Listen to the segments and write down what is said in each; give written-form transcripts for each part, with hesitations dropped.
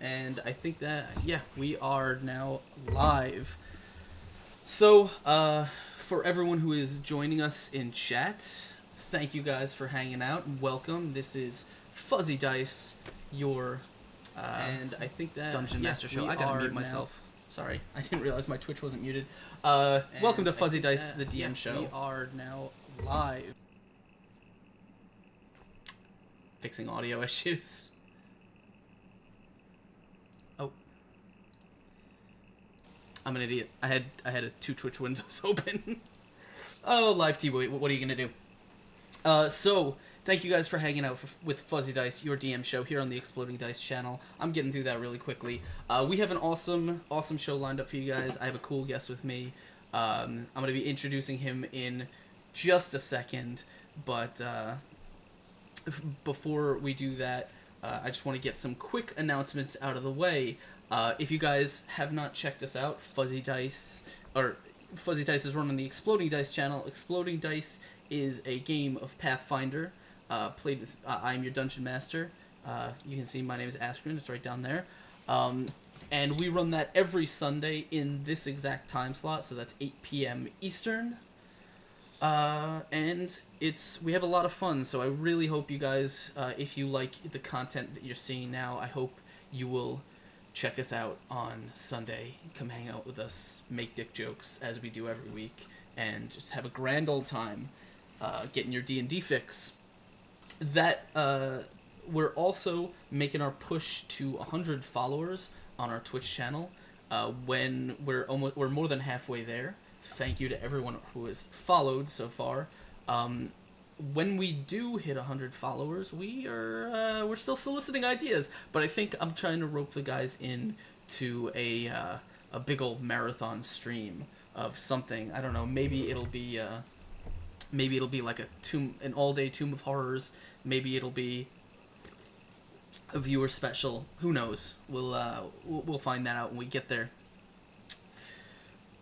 And I think that, yeah, we are now live. So, for everyone who is joining us in chat, thank you guys for hanging out. Welcome. This is Fuzzy Dice, your and I think that Dungeon Master show. I gotta mute myself. Sorry, I didn't realize my Twitch wasn't muted. Welcome to Fuzzy Dice, the DM show. We are now live. Fixing audio issues. Oh, I'm an idiot. I had two Twitch windows open. Oh, live TV. What are you gonna do? So thank you guys for hanging out with Fuzzy Dice, your DM show here on the Exploding Dice channel. I'm getting through that really quickly. We have an awesome show lined up for you guys. I have a cool guest with me. I'm gonna be introducing him in just a second, but before we do that, I just want to get some quick announcements out of the way. If you guys have not checked us out, Fuzzy Dice is run on the Exploding Dice channel. Exploding Dice is a game of Pathfinder, played with, I am your dungeon master. You can see my name is Askren, it's right down there. And we run that every Sunday in this exact time slot, so that's 8 p.m. Eastern. And we have a lot of fun, so I really hope you guys, if you like the content that you're seeing now, I hope you will check us out on Sunday. Come hang out with us, make dick jokes, as we do every week, and just have a grand old time getting your D&D fix. That, we're also making our push to 100 followers on our Twitch channel, when we're more than halfway there. Thank you to everyone who has followed so far. When we do hit 100 followers, we're still soliciting ideas, but I think I'm trying to rope the guys in to a big old marathon stream of something. I don't know. Maybe it'll be like an all-day Tomb of Horrors. Maybe it'll be a viewer special. Who knows? We'll find that out when we get there.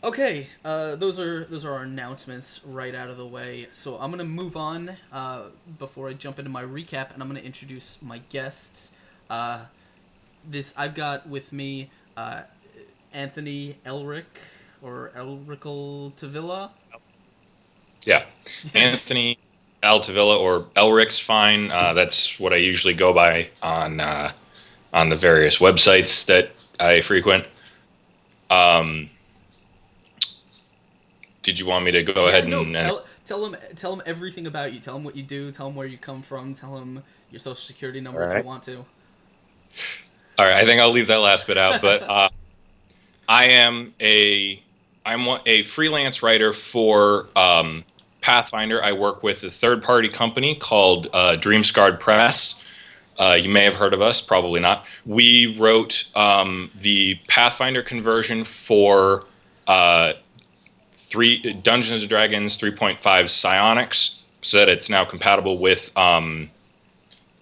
Okay, those are our announcements right out of the way. So I'm gonna move on before I jump into my recap, and I'm gonna introduce my guests. I've got with me Anthony Altovilla. Yeah, Anthony Altovilla, or Elric's fine. That's what I usually go by on the various websites that I frequent. Did you want me to go ahead and tell him everything about you. Tell him what you do. Tell him where you come from. Tell him your social security number if you want to. All right, I think I'll leave that last bit out. But I'm a freelance writer for Pathfinder. I work with a third-party company called Dreamscarred Press. You may have heard of us, probably not. We wrote the Pathfinder conversion for Dungeons & Dragons 3.5 Psionics, so that it's now compatible with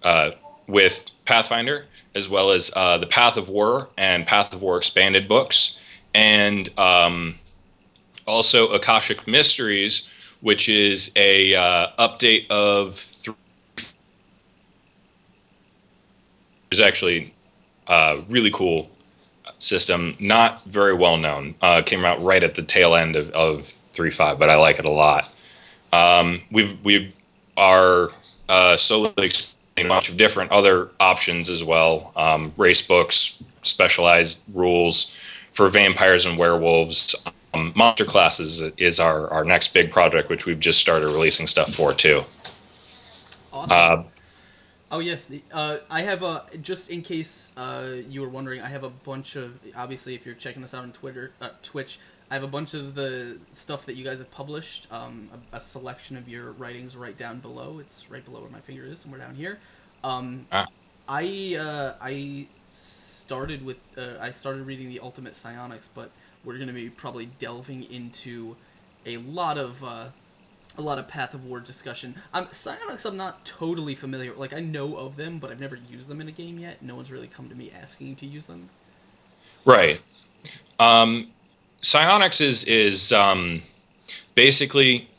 Pathfinder, as well as the Path of War and Path of War expanded books, and also Akashic Mysteries, which is a update of is actually really cool system, not very well known. Came out right at the tail end of 3.5, but I like it a lot. We are slowly exploring a bunch of different other options as well. Race books, specialized rules for vampires and werewolves. Monster classes is our next big project, which we've just started releasing stuff for too. Awesome. Oh yeah, I have just in case you were wondering, I have a bunch of, obviously if you're checking us out on Twitch, I have a bunch of the stuff that you guys have published, a selection of your writings right down below. It's right below where my finger is, somewhere down here. I started reading the Ultimate Psionics, but we're going to be probably delving into a lot of Path of War discussion. Psionics I'm not totally familiar with. Like, I know of them, but I've never used them in a game yet. No one's really come to me asking to use them. Right. Psionics is basically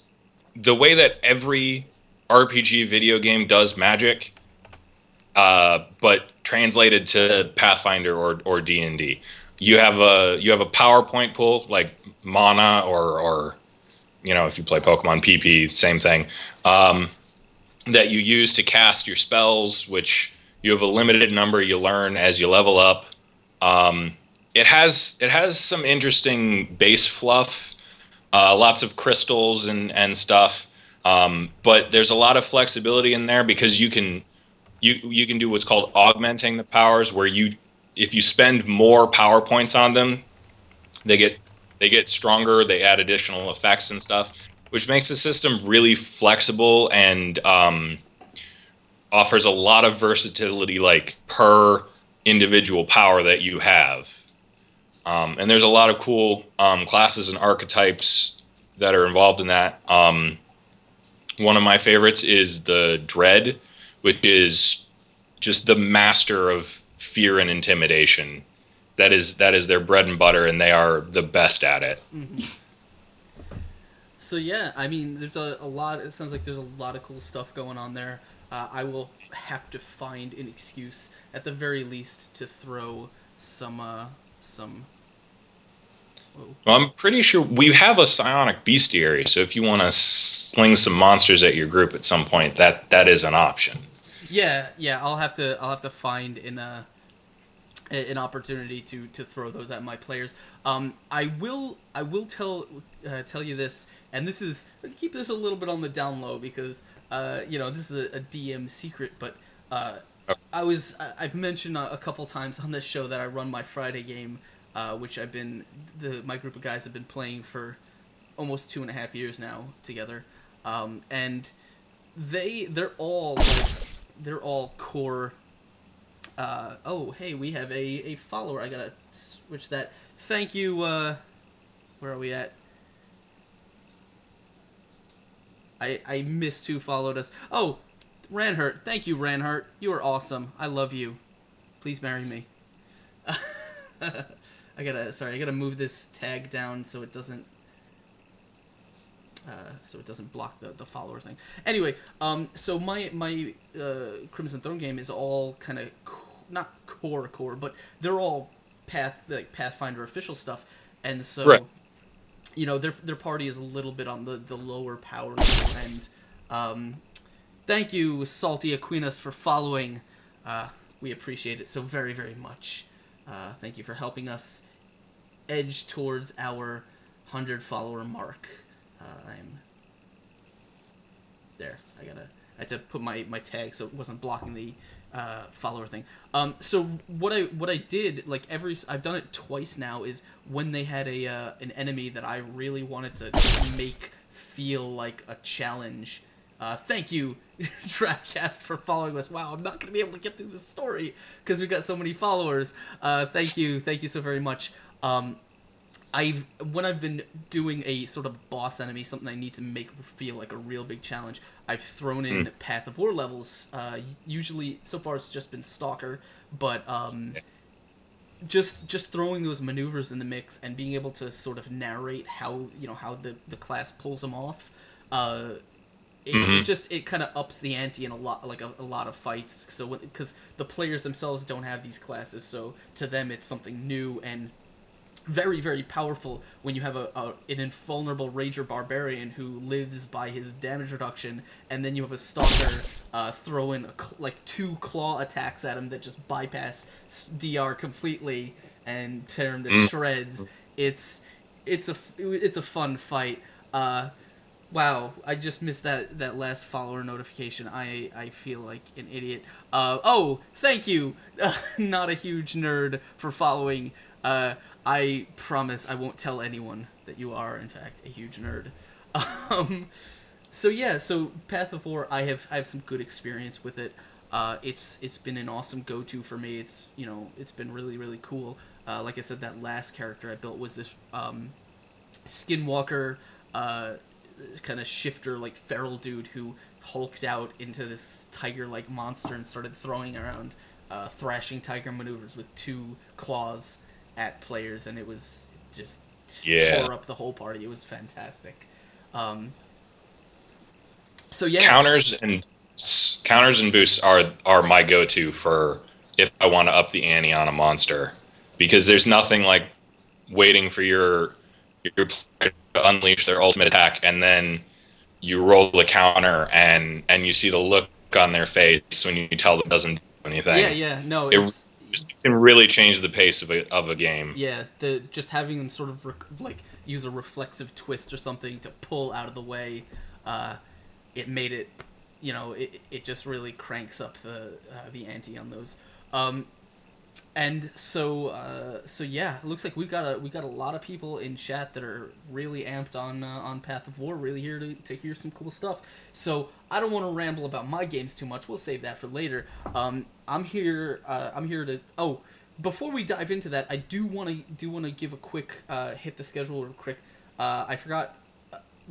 the way that every RPG video game does magic, but translated to Pathfinder or D&D. You have a PowerPoint pool like mana or if you play Pokemon PP, same thing. That you use to cast your spells, which you have a limited number you learn as you level up. It has some interesting base fluff, lots of crystals and stuff, but there's a lot of flexibility in there because you can do what's called augmenting the powers, where if you spend more power points on them, they get stronger. They add additional effects and stuff, which makes the system really flexible and offers a lot of versatility, like per individual power that you have. And there's a lot of cool classes and archetypes that are involved in that. One of my favorites is the Dread, which is just the master of fear and intimidation. That is their bread and butter, and they are the best at it. Mm-hmm. So yeah, I mean, there's a lot. It sounds like there's a lot of cool stuff going on there. I will have to find an excuse, at the very least, to throw some. Well, I'm pretty sure we have a psionic bestiary, so if you want to sling some monsters at your group at some point, that is an option. Yeah, I'll have to find an opportunity to throw those at my players. I will tell you this, and this is, keep this a little bit on the down low because this is a DM secret, but I've mentioned a couple times on this show that I run my Friday game, which my group of guys have been playing for almost 2.5 years now together, and they're all core. Oh, hey, we have a follower. I gotta switch that. Thank you. Where are we at? I missed who followed us. Oh, Ranhurt. Thank you, Ranhurt. You are awesome. I love you. Please marry me. I gotta move this tag down so it doesn't block the follower thing. Anyway, so my Crimson Throne game is all kind of not core, but they're all Pathfinder official stuff, and so right. Their party is a little bit on the lower power level end. Thank you, Salty Aquinas, for following. We appreciate it so very, very much. Thank you for helping us edge towards our 100 follower mark. I'm there. I had to put my tag so it wasn't blocking the follower thing. So what I did, like I've done it twice now, is when they had an enemy that I really wanted to make feel like a challenge. Thank you, Draftcast, for following us. Wow, I'm not gonna be able to get through this story because we've got so many followers. Thank you so very much. When I've been doing a sort of boss enemy, something I need to make feel like a real big challenge, I've thrown in Path of War levels. Usually, so far it's just been Stalker, but just throwing those maneuvers in the mix and being able to sort of narrate how the class pulls them off. It kind of ups the ante in a lot of fights. So because the players themselves don't have these classes, so to them it's something new and very, very powerful when you have an invulnerable Rager Barbarian who lives by his damage reduction, and then you have a Stalker throw in two claw attacks at him that just bypass DR completely and tear him to shreds. It's a fun fight. Wow, I just missed that last follower notification. I feel like an idiot. Oh, thank you, not a huge nerd, for following. I promise I won't tell anyone that you are, in fact, a huge nerd. So Path of War, I have some good experience with it. It's been an awesome go-to for me. It's been really, really cool. Like I said, that last character I built was this skinwalker, kind of shifter, feral dude who hulked out into this tiger-like monster and started throwing around thrashing tiger maneuvers with 2 claws at players, and it was just tore up the whole party. It was fantastic. So yeah, counters and boosts are my go-to for if I want to up the ante on a monster, because there's nothing like waiting for your player to unleash their ultimate attack, and then you roll the counter, and you see the look on their face when you tell them it doesn't do anything. Yeah. No, It can really change the pace of a game. yeah. The just having them sort of like use a reflexive twist or something to pull out of the way, it made it, it just really cranks up the ante on those. And so yeah, it looks like we got a lot of people in chat that are really amped on Path of War, really here to hear some cool stuff. So I don't want to ramble about my games too much. We'll save that for later. I'm here to before we dive into that, I do want to give a quick hit the schedule real quick. I forgot.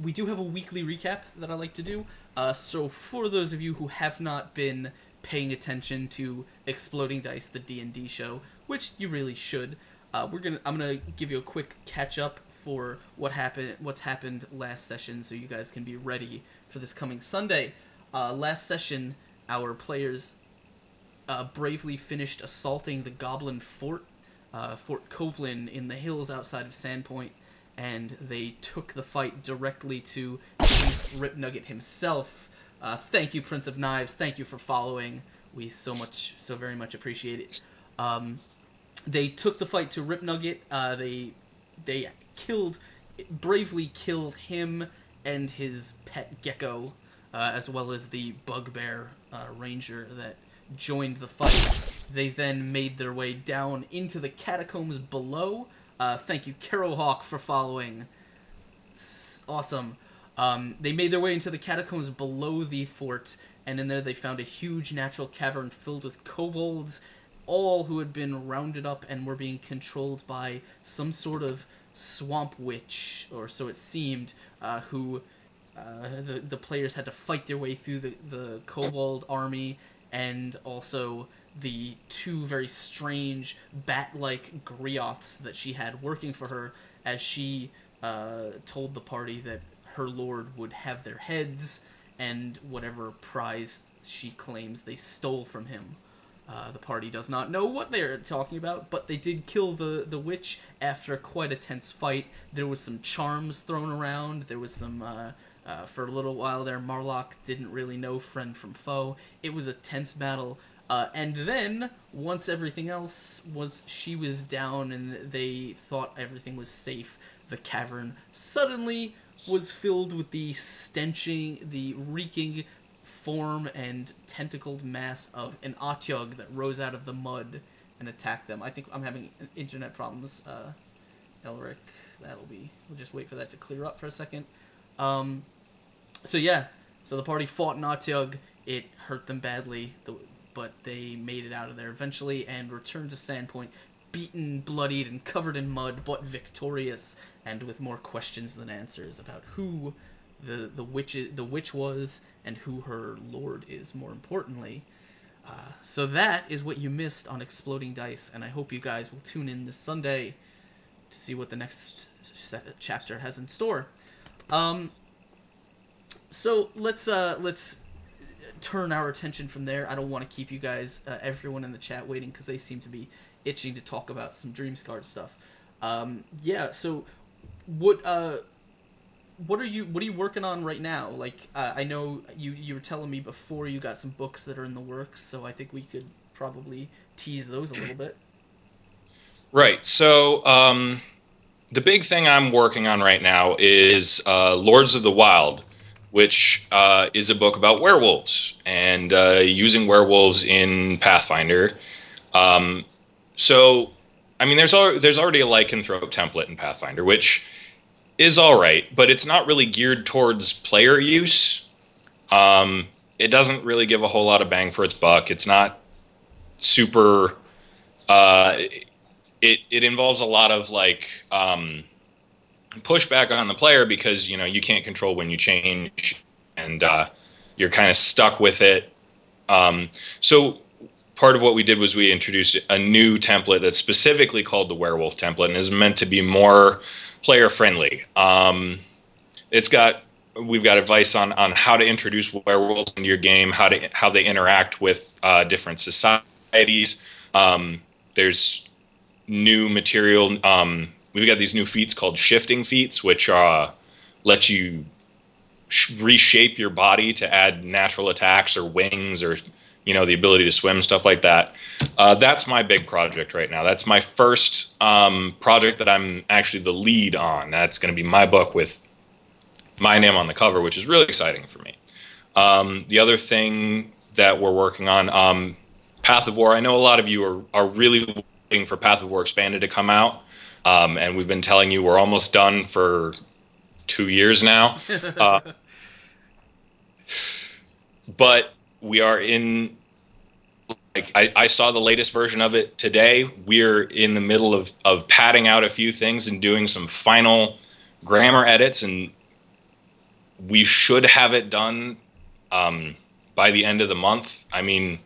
We do have a weekly recap that I like to do. So for those of you who have not been paying attention to Exploding Dice, the D&D show, which you really should, I'm gonna give you a quick catch up for what's happened last session, so you guys can be ready for this coming Sunday. Last session, our players bravely finished assaulting the Goblin Fort, Fort Covelin in the hills outside of Sandpoint, and they took the fight directly to Chief Rip Nugget himself. Thank you, Prince of Knives. Thank you for following. We so very much appreciate it. They took the fight to Rip Nugget. They bravely killed him and his pet gecko, as well as the bugbear ranger that joined the fight. They then made their way down into the catacombs below. Thank you, Carol Hawk, for following. Awesome. They made their way into the catacombs below the fort, and in there they found a huge natural cavern filled with kobolds, all who had been rounded up and were being controlled by some sort of swamp witch, or so it seemed, who the players had to fight their way through the kobold army, and also the two very strange bat-like grioths that she had working for her, as she told the party that her lord would have their heads and whatever prize she claims they stole from him. The party does not know what they're talking about, but they did kill the witch after quite a tense fight. There was some charms thrown around. There was some, for a little while there, Marlock didn't really know friend from foe. It was a tense battle. And then, once everything else she was down and they thought everything was safe, the cavern suddenly was filled with the reeking form and tentacled mass of an Atyug that rose out of the mud and attacked them. I think I'm having internet problems, Elric. We'll just wait for that to clear up for a second. So the party fought an Atyug. It hurt them badly, but they made it out of there eventually and returned to Sandpoint, beaten, bloodied, and covered in mud, but victorious, and with more questions than answers about who the witch was and who her lord is, more importantly. So that is what you missed on Exploding Dice, and I hope you guys will tune in this Sunday to see what the next chapter has in store. So let's turn our attention from there. I don't want to keep you guys, everyone in the chat, waiting, because they seem to be itching to talk about some Dreamscarred stuff. So what are you working on right now? Like, I know you were telling me before you got some books that are in the works, so I think we could probably tease those a little bit. Right. So the big thing I'm working on right now is Lords of the Wild, which is a book about werewolves and using werewolves in Pathfinder. So, I mean, there's already a lycanthrope template in Pathfinder, which is all right, but it's not really geared towards player use. It doesn't really give a whole lot of bang for its buck. It's not super. It involves a lot of pushback on the player because you can't control when you change, and you're kind of stuck with it. So part of what we did was we introduced a new template that's specifically called the Werewolf template and is meant to be more player friendly. We've got advice on how to introduce werewolves into your game, how they interact with different societies, There's new material. We've got these new feats called shifting feats, which let you reshape your body to add natural attacks or wings or the ability to swim, stuff like that. That's my big project right now. That's my first project that I'm actually the lead on. That's going to be my book with my name on the cover, which is really exciting for me. The other thing that we're working on, Path of War. I know a lot of you are really waiting for Path of War Expanded to come out, and we've been telling you we're almost done for 2 years now. But we are in, I saw the latest version of it today. We're in the middle of padding out a few things and doing some final grammar edits, and we should have it done by the end of the month. I mean,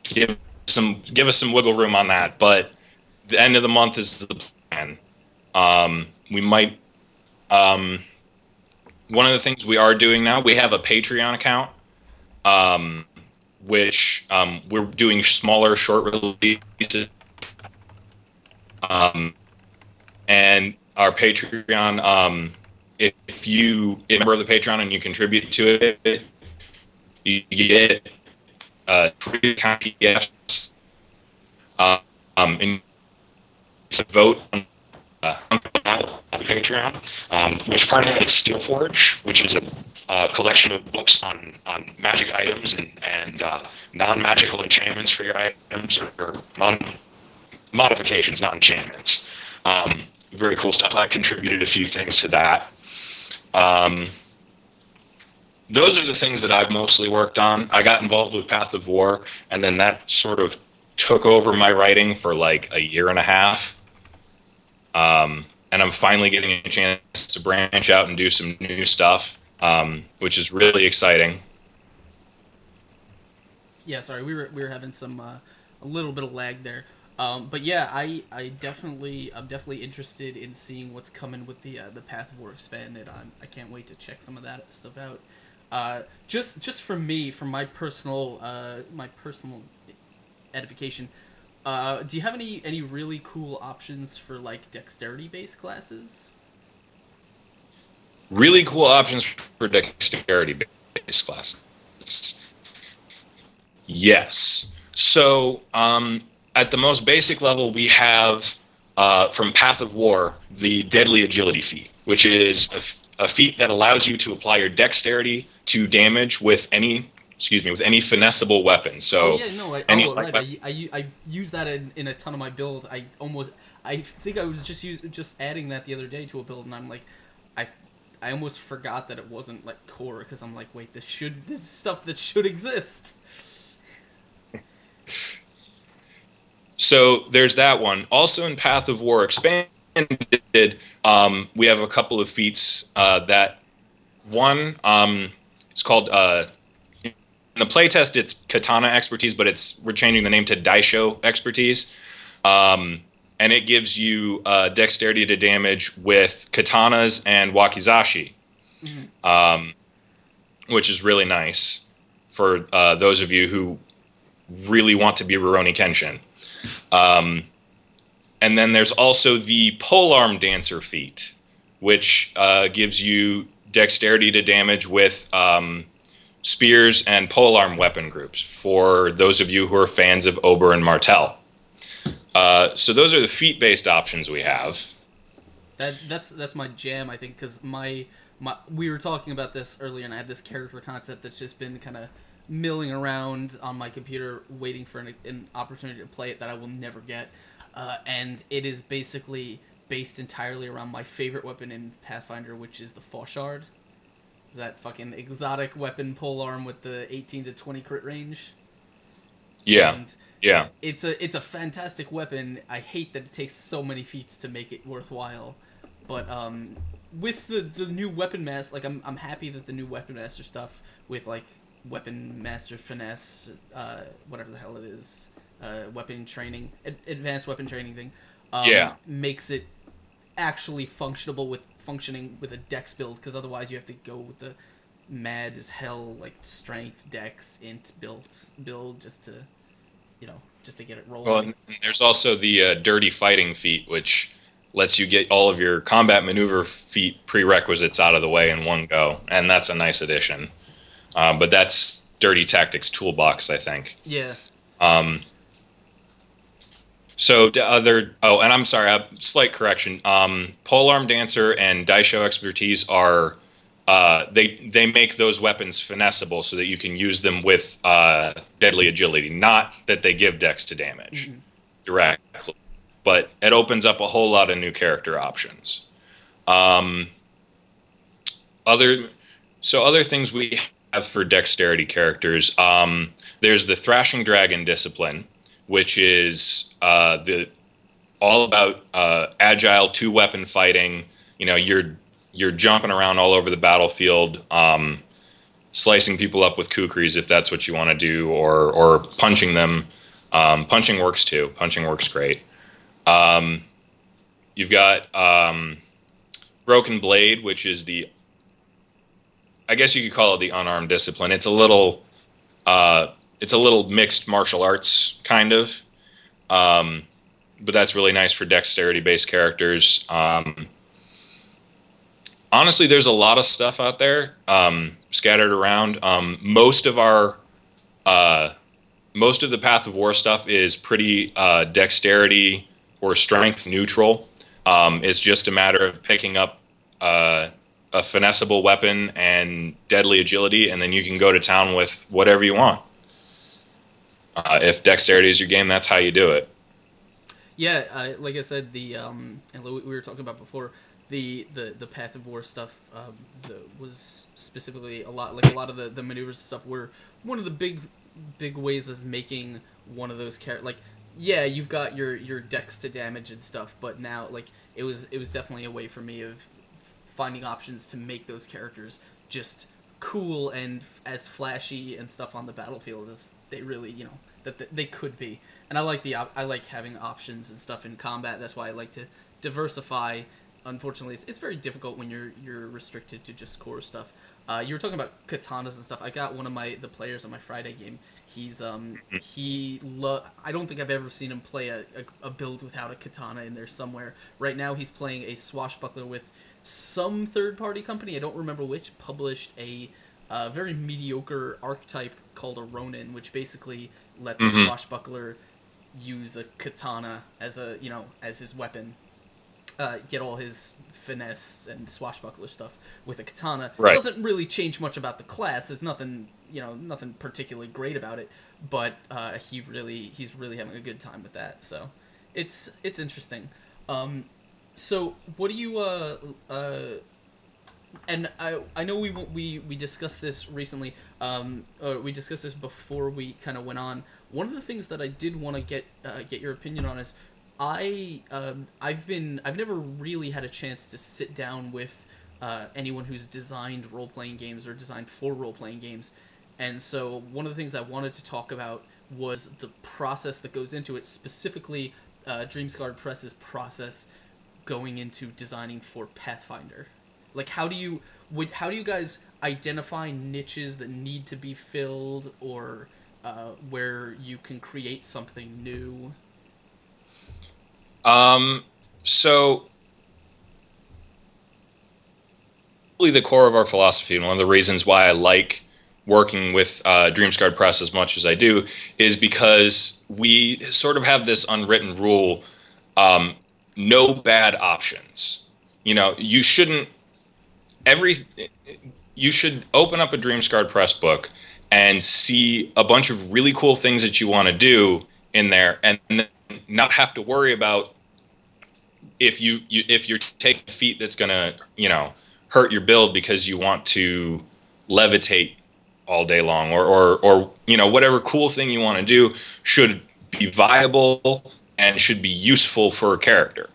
give us some wiggle room on that, but the end of the month is the plan. We might. One of the things we are doing now, we have a Patreon account, which we're doing smaller, short releases. And our Patreon, if you're a member of the Patreon and you contribute to it, you get free PDFs, and vote on Patreon, which part of it is Steelforge, which is a collection of books on magic items and non-magical enchantments for your items, or modifications, not enchantments. Very cool stuff. I contributed a few things to that. Those are the things that I've mostly worked on. I got involved with Path of War, and then that sort of took over my writing for like a year and a half. And I'm finally getting a chance to branch out and do some new stuff, which is really exciting. Yeah, sorry, we were having some a little bit of lag there. But yeah, I'm definitely interested in seeing what's coming with the Path of War Expanded. I can't wait to check some of that stuff out. Just for me, for my personal edification, do you have any really cool options for like dexterity based classes? Really cool options for dexterity based classes. Yes. So at the most basic level, we have from Path of War the Deadly Agility feat, which is a feat that allows you to apply your dexterity to damage with any finessable weapon. So I use that in a ton of my builds. I think I was just adding that the other day to a build, and I'm like, I almost forgot that it wasn't like core, because I'm like, wait, this is stuff that should exist. So there's that one. Also in Path of War Expanded, we have a couple of feats that one, it's called in the playtest it's Katana Expertise, but we're changing the name to Daisho Expertise, and it gives you dexterity to damage with katanas and wakizashi, which is really nice for those of you who really want to be Rurouni Kenshin. And then there's also the Polearm Dancer feat, which gives you dexterity to damage with spears and polearm weapon groups, for those of you who are fans of Ober and Martel. So those are the feat-based options we have. That's my jam, I think, because we were talking about this earlier, and I had this character concept that's just been kind of milling around on my computer, waiting for an opportunity to play it that I will never get. And it is basically based entirely around my favorite weapon in Pathfinder, which is the Fauchard. That fucking exotic weapon polearm with the 18 to 20 crit range. Yeah. And yeah. It's a fantastic weapon. I hate that it takes so many feats to make it worthwhile. But with the new weapon master, like I'm happy that the new weapon master stuff with like weapon master finesse, whatever the hell it is, weapon training, advanced weapon training thing, makes it actually functioning with a dex build, because otherwise you have to go with the mad as hell like strength, dex, int build just to just to get it rolling. Well, and there's also the dirty fighting feat, which lets you get all of your combat maneuver feat prerequisites out of the way in one go, and that's a nice addition. But that's Dirty Tactics Toolbox, I think. Yeah. Um, so the other, oh, and I'm sorry, slight correction. Polearm Dancer and Daisho Expertise are, they make those weapons finessable so that you can use them with deadly agility. Not that they give dex to damage directly, but it opens up a whole lot of new character options. Other things we have for dexterity characters, there's the Thrashing Dragon discipline, which is all about agile two-weapon fighting. You're jumping around all over the battlefield, slicing people up with kukris if that's what you want to do, or punching them. Punching works too. Punching works great. You've got Broken Blade, which is I guess you could call it the unarmed discipline. It's a little mixed martial arts kind of, but that's really nice for dexterity-based characters. Honestly, there's a lot of stuff out there scattered around. Most of the Path of War stuff is pretty dexterity or strength neutral. It's just a matter of picking up a finessable weapon and deadly agility, and then you can go to town with whatever you want. If dexterity is your game, that's how you do it. Yeah, like I said, and we were talking about before, the Path of War stuff was specifically a lot of the maneuvers stuff were one of the big ways of making one of those characters. Like, yeah, you've got your dex to damage and stuff, but now it was definitely a way for me of finding options to make those characters just cool and as flashy and stuff on the battlefield as they really, that they could be. And I like having options and stuff in combat. That's why I like to diversify. Unfortunately, it's very difficult when you're restricted to just core stuff. You were talking about katanas and stuff. I got one of the players on my Friday game. He's I don't think I've ever seen him play a build without a katana in there somewhere. Right now he's playing a swashbuckler with some third-party company, I don't remember which, published a very mediocre archetype called a Ronin, which basically let the swashbuckler use a katana as his weapon, get all his finesse and swashbuckler stuff with a katana. Right. It doesn't really change much about the class. There's nothing particularly great about it, but he's really having a good time with that. So it's interesting. So what do you and I know we discussed this recently, or we discussed this before we kind of went on. One of the things that I did want to get your opinion on is I've never really had a chance to sit down with anyone who's designed role-playing games or designed for role-playing games, and so one of the things I wanted to talk about was the process that goes into it, specifically Dreamscarred Press's process going into designing for Pathfinder. Like, how do you guys identify niches that need to be filled, or where you can create something new? So really the core of our philosophy, and one of the reasons why I like working with Dreamscarred Press as much as I do, is because we sort of have this unwritten rule, no bad options. You should open up a Dreamscarred Press book and see a bunch of really cool things that you want to do in there, and then not have to worry about if you're taking a feat that's gonna hurt your build because you want to levitate all day long, or whatever cool thing you want to do should be viable and should be useful for a character,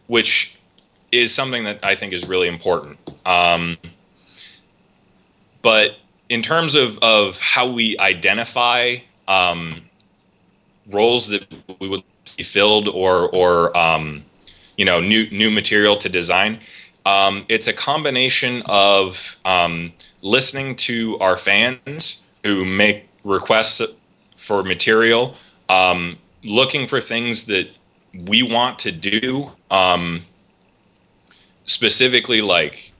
which is something that I think is really important. But in terms of how we identify roles that we would see filled, or new material to design, it's a combination of listening to our fans who make requests for material, looking for things that we want to do, specifically like,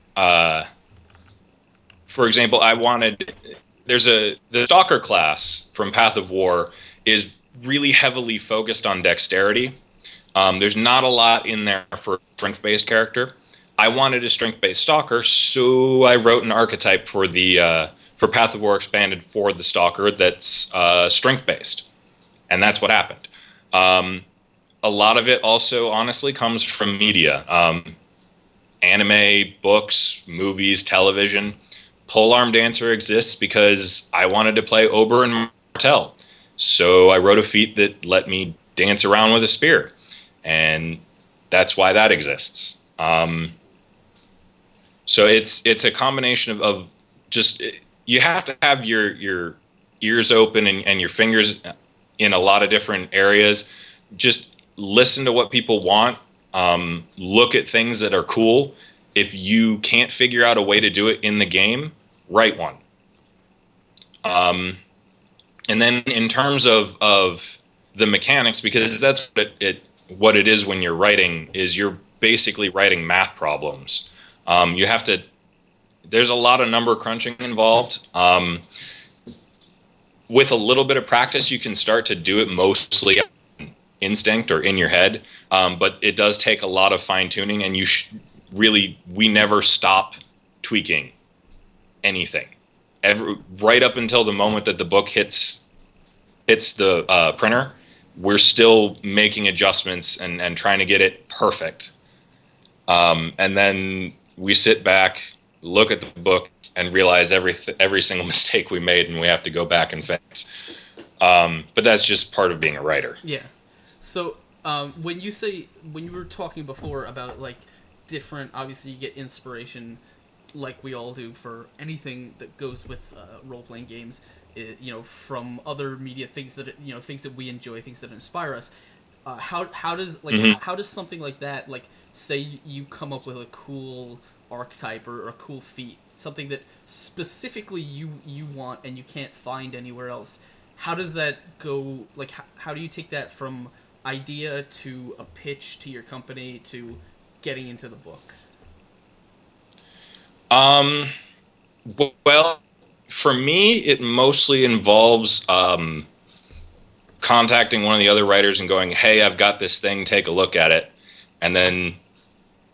for example, the Stalker class from Path of War is really heavily focused on dexterity. There's not a lot in there for a strength-based character. I wanted a strength-based Stalker, so I wrote an archetype for Path of War Expanded for the Stalker that's strength-based, and that's what happened. A lot of it also, honestly, comes from media. Anime, books, movies, television. Polearm Dancer exists because I wanted to play Ober and Martel. So I wrote a feat that let me dance around with a spear. And that's why that exists. So it's a combination of just, you have to have your ears open and your fingers in a lot of different areas. Just listen to what people want. Look at things that are cool. If you can't figure out a way to do it in the game, write one. And then in terms of the mechanics, because that's what it is when you're writing, is you're basically writing math problems. There's a lot of number crunching involved. With a little bit of practice, you can start to do it mostly instinct or in your head, but it does take a lot of fine tuning, and we never stop tweaking anything. Right up until the moment that the book hits the printer, we're still making adjustments and trying to get it perfect. And then we sit back, look at the book, and realize every single mistake we made, and we have to go back and fix. But that's just part of being a writer. Yeah. So when you were talking before about like different, obviously you get inspiration, like we all do, for anything that goes with role-playing games, from other media, things that we enjoy, things that inspire us. How does something like that, like, say you come up with a cool archetype or a cool feat, something that specifically you want and you can't find anywhere else? How does that go? Like, how do you take that from idea to a pitch to your company to getting into the book? Well, for me, it mostly involves contacting one of the other writers and going, "Hey, I've got this thing, take a look at it." And then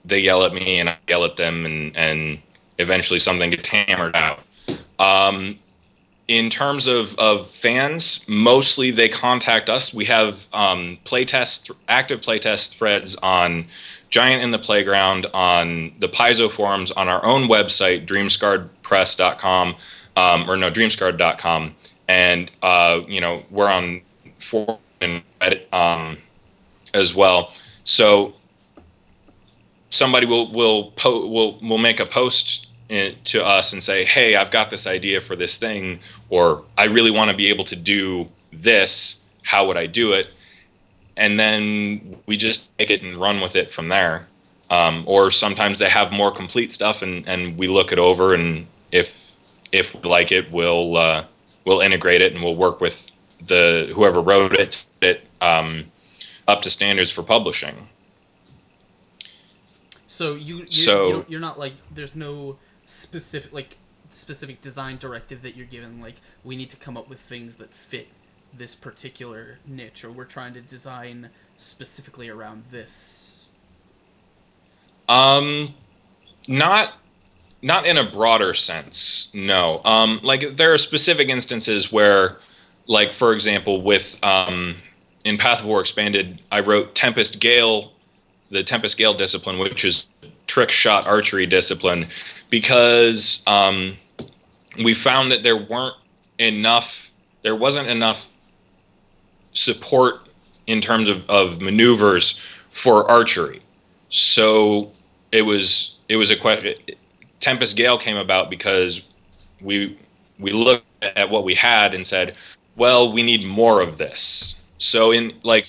they yell at me and I yell at them, and eventually something gets hammered out. In terms of fans, mostly they contact us. We have active playtest threads on Giant in the Playground, on the Paizo forums, on our own website, dreamscarredpress.com, dreamscarred.com. And, we're on forum and Reddit as well. So somebody will make a post to us and say, "Hey, I've got this idea for this thing," or "I really want to be able to do this. How would I do it?" And then we just take it and run with it from there. Or sometimes they have more complete stuff, and we look it over, and if we like it, we'll integrate it, and we'll work with whoever wrote it up to standards for publishing. So you're not like, there's no specific design directive that you're given, like, we need to come up with things that fit this particular niche, or we're trying to design specifically around this. Not in a broader sense, no. Like, there are specific instances where, like, for example, with in Path of War Expanded, I wrote Tempest Gale, the Tempest Gale discipline, which is trick shot archery discipline, because we found that there wasn't enough support in terms of maneuvers for archery. So it was a question. Tempest Gale came about because we looked at what we had and said, well, we need more of this. So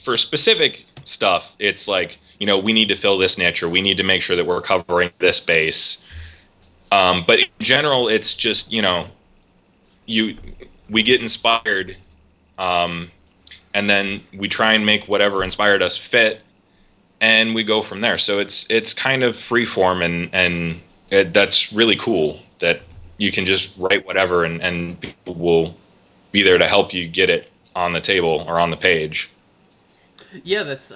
for specific stuff, it's like, we need to fill this niche, or we need to make sure that we're covering this base. But in general, it's just, we get inspired and then we try and make whatever inspired us fit, and we go from there. So it's kind of free form, that's really cool that you can just write whatever, and people will be there to help you get it on the table or on the page. Yeah, that's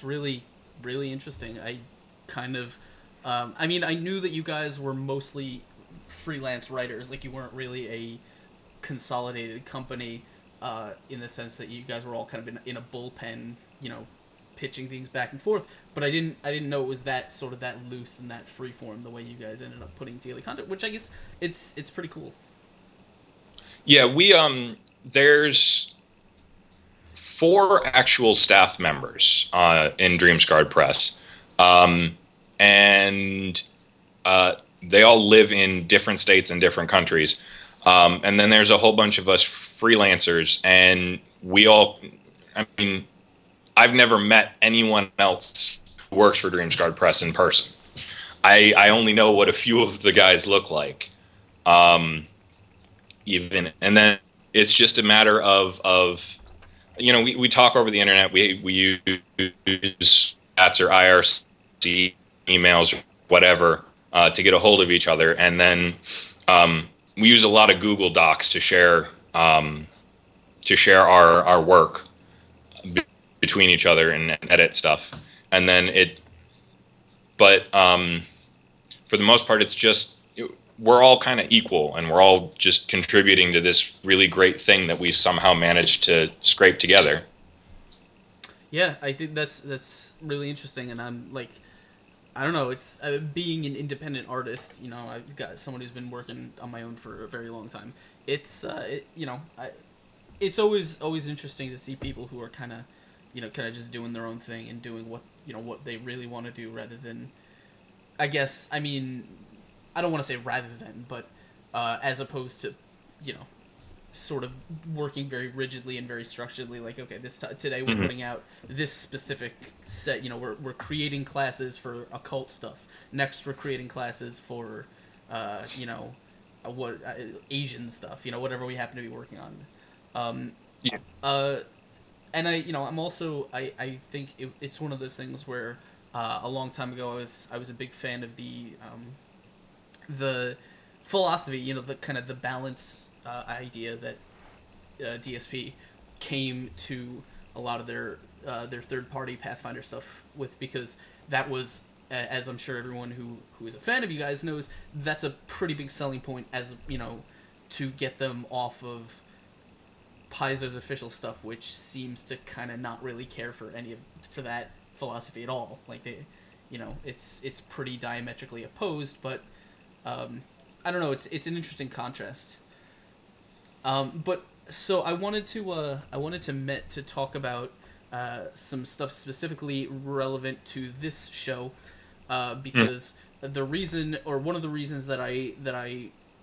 really really interesting. I kind of, I mean, I knew that you guys were mostly freelance writers. Like you weren't really a consolidated company, in the sense that you guys were all kind of in a bullpen, pitching things back and forth. But I didn't know it was that sort of that loose and that free form the way you guys ended up putting together content, which I guess it's pretty cool. Yeah, we there's 4 actual staff members in Dreamscarred Press, and they all live in different states and different countries. And then there's a whole bunch of us freelancers, and we all, I mean, I've never met anyone else who works for Dreamscarred Press in person. I only know what a few of the guys look like. Even, and then it's just a matter of we talk over the internet. We use chats or IRC emails or whatever to get a hold of each other, and then we use a lot of Google Docs to share our work between each other and edit stuff. And then but for the most part, it's just we're all kind of equal, and we're all just contributing to this really great thing that we somehow managed to scrape together. Yeah, I think that's really interesting, and I'm like, I don't know, it's being an independent artist. I've got someone who's been working on my own for a very long time. It's always interesting to see people who are kind of just doing their own thing and doing what they really want to do, rather than, I guess, I mean, I don't want to say rather than, but as opposed to, sort of working very rigidly and very structuredly. Like, okay, today we're putting out this specific set. We're creating classes for occult stuff. Next, we're creating classes for, Asian stuff. Whatever we happen to be working on. And I'm also, I think it's one of those things where a long time ago I was a big fan of the philosophy, the kind of the balance idea that DSP came to a lot of their third-party Pathfinder stuff with, because that was, as I'm sure everyone who is a fan of you guys knows, that's a pretty big selling point, as to get them off of Paizo's official stuff, which seems to kind of not really care for that philosophy at all. Like it's pretty diametrically opposed, but I don't know. It's an interesting contrast. But so I wanted to talk about some stuff specifically relevant to this show, because one of the reasons that I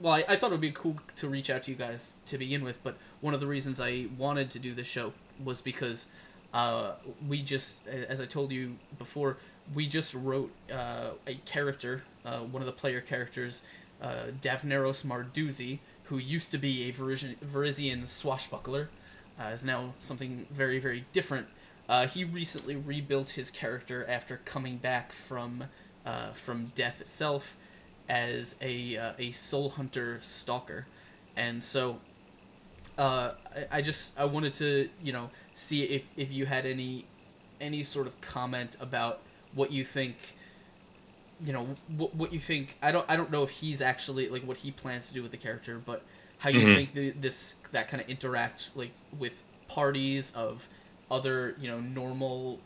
thought it would be cool to reach out to you guys to begin with, but one of the reasons I wanted to do this show was because we just, as I told you before, we just wrote a character, one of the player characters, Davneros Marduzzi, who used to be a Varisian swashbuckler, is now something very, very different. He recently rebuilt his character after coming back from death itself as a soul hunter stalker, and so I wanted to see if you had any sort of comment about what you think. What you think. I don't know if he's actually, like, what he plans to do with the character, but how you think that kind of interact, like, with parties of other normal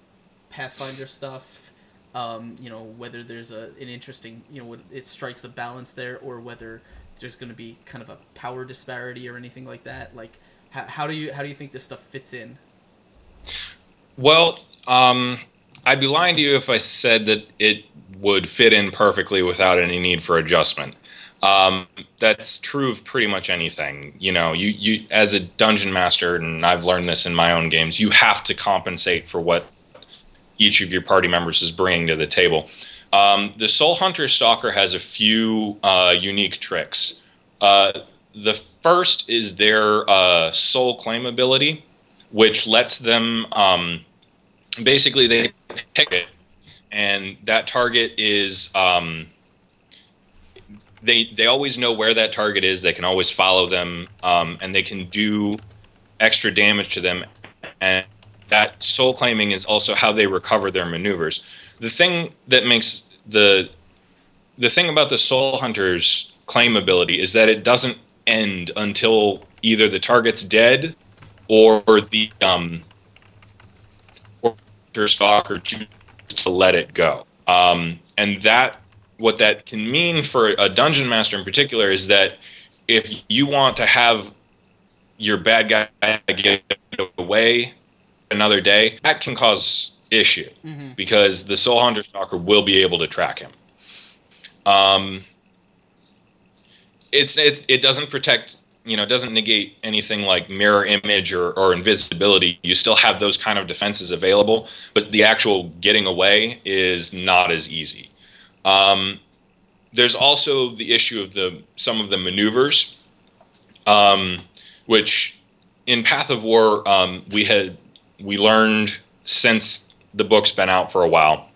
Pathfinder stuff. Whether there's an interesting, it strikes a balance there, or whether there's going to be kind of a power disparity or anything like that. Like, how do you think this stuff fits in? Well, I'd be lying to you if I said that it would fit in perfectly without any need for adjustment. That's true of pretty much anything. You as a dungeon master, and I've learned this in my own games, you have to compensate for what each of your party members is bringing to the table. The Soul Hunter Stalker has a few unique tricks. The first is their soul claim ability, which lets them basically they pick it, and that target is they always know where that target is. They can always follow them, and they can do extra damage to them. And that soul claiming is also how they recover their maneuvers. The thing that makes the thing about the soul hunter's claim ability is that it doesn't end until either the target's dead or the or stalker chooses to let it go. And that what that can mean for a dungeon master in particular is that if you want to have your bad guy get away another day, that can cause issue because the soul hunter stalker will be able to track him. It doesn't protect, it doesn't negate anything like mirror image or invisibility. You still have those kind of defenses available, but the actual getting away is not as easy. There's also the issue of some of the maneuvers, which in Path of War we learned since the book's been out for a while.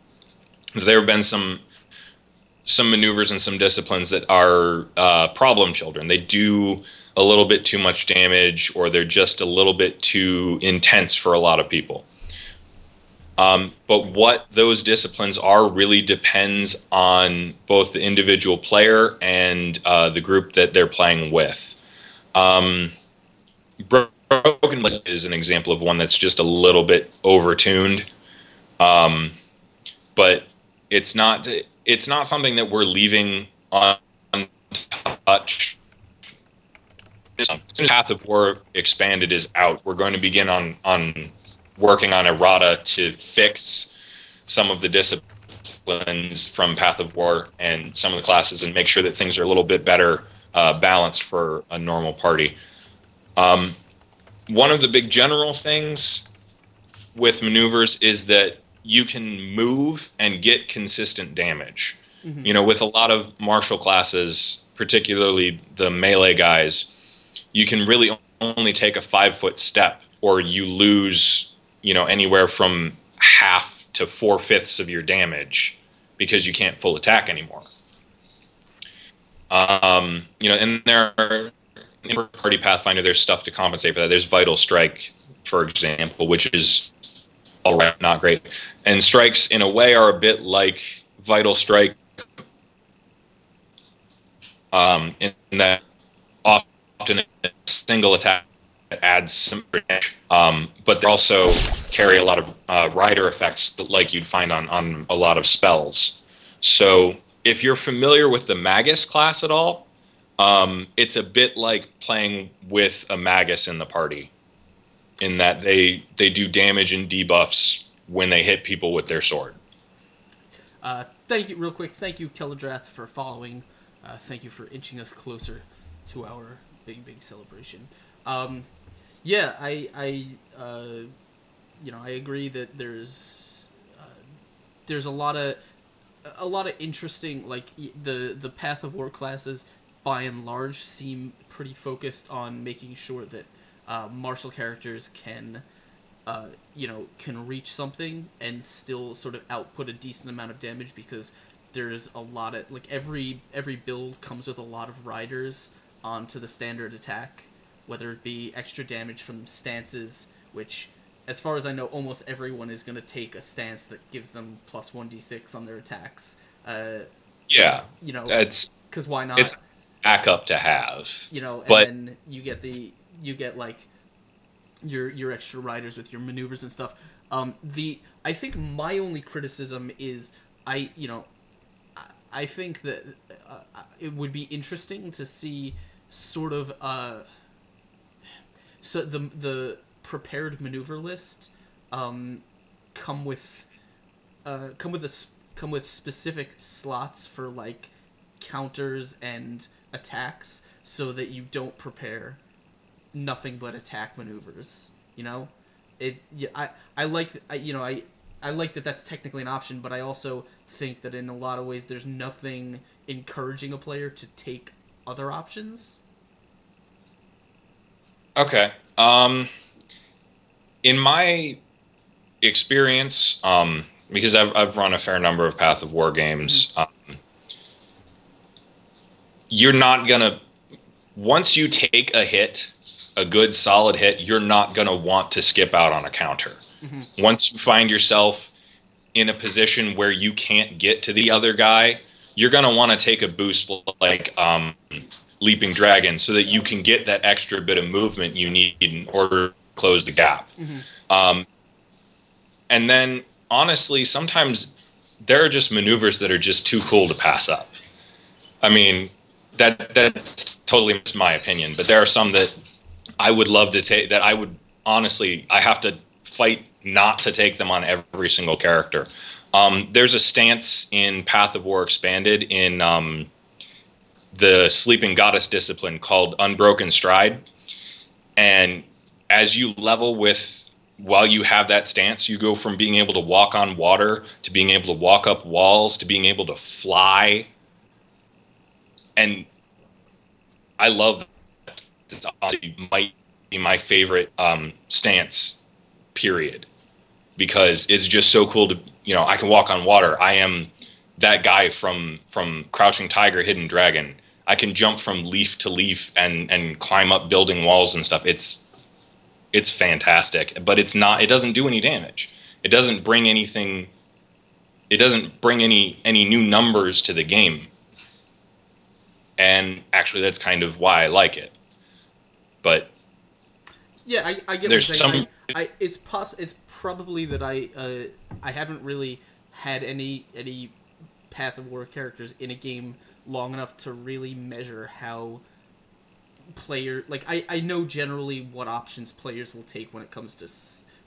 There have been some maneuvers and some disciplines that are problem children. They do a little bit too much damage, or they're just a little bit too intense for a lot of people. But what those disciplines are really depends on both the individual player and the group that they're playing with. Broken List is an example of one that's just a little bit overtuned, but it's not something that we're leaving untouched. Path of War Expanded is out. We're going to begin on working on errata to fix some of the disciplines from Path of War and some of the classes and make sure that things are a little bit better balanced for a normal party. One of the big general things with maneuvers is that you can move and get consistent damage. With a lot of martial classes, particularly the melee guys, you can really only take a 5-foot step, or you lose, anywhere from half to 4/5 of your damage because you can't full attack anymore. And there are in party Pathfinder, there's stuff to compensate for that. There's Vital Strike, for example, which is all right, not great. And strikes, in a way, are a bit like Vital Strike, in that often a single attack adds some damage, but they also carry a lot of rider effects like you'd find on a lot of spells. So if you're familiar with the Magus class at all, it's a bit like playing with a Magus in the party, in that they do damage and debuffs when they hit people with their sword. Thank you, real quick. Thank you, Keladrath, for following. Thank you for inching us closer to our big celebration. Yeah, I agree that there's a lot of interesting, like the Path of War classes by and large seem pretty focused on making sure that martial characters can reach something and still sort of output a decent amount of damage, because there's a lot of, like, every build comes with a lot of riders onto the standard attack, whether it be extra damage from stances, which, as far as I know, almost everyone is going to take a stance that gives them plus 1d6 on their attacks. Yeah, it's because why not? It's backup to have. But then you get like your extra riders with your maneuvers and stuff. I think my only criticism is I think that it would be interesting to see sort of so the prepared maneuver list come with specific slots for, like, counters and attacks, so that you don't prepare nothing but attack maneuvers. I like that that's technically an option, but I also think that in a lot of ways there's nothing encouraging a player to take other options. Okay. In my experience, because I've run a fair number of Path of War games, you're not gonna once you take a hit, a good solid hit, you're not gonna want to skip out on a counter. Mm-hmm. Once you find yourself in a position where you can't get to the other guy, you're gonna want to take a boost like Leaping Dragon so that you can get that extra bit of movement you need in order to close the gap. Mm-hmm. And then, honestly, sometimes there are just maneuvers that are just too cool to pass up. I mean, that's totally my opinion, but there are some that I would love to take. That I would honestly, I have to fight not to take them on every single character. There's a stance in Path of War Expanded in the Sleeping Goddess discipline called Unbroken Stride, and as you level with while you have that stance, you go from being able to walk on water to being able to walk up walls to being able to fly. And I love that. It's honestly might be my favorite stance, period, because it's just so cool to, I can walk on water. I am that guy from Crouching Tiger, Hidden Dragon. I can jump from leaf to leaf and climb up building walls and stuff. It's fantastic, but it doesn't do any damage. It doesn't bring anything. It doesn't bring any new numbers to the game. And actually, that's kind of why I like it. But yeah, I get there's what you're saying. some. It's probably that I haven't really had any Path of War characters in a game long enough to really measure how I know generally what options players will take when it comes to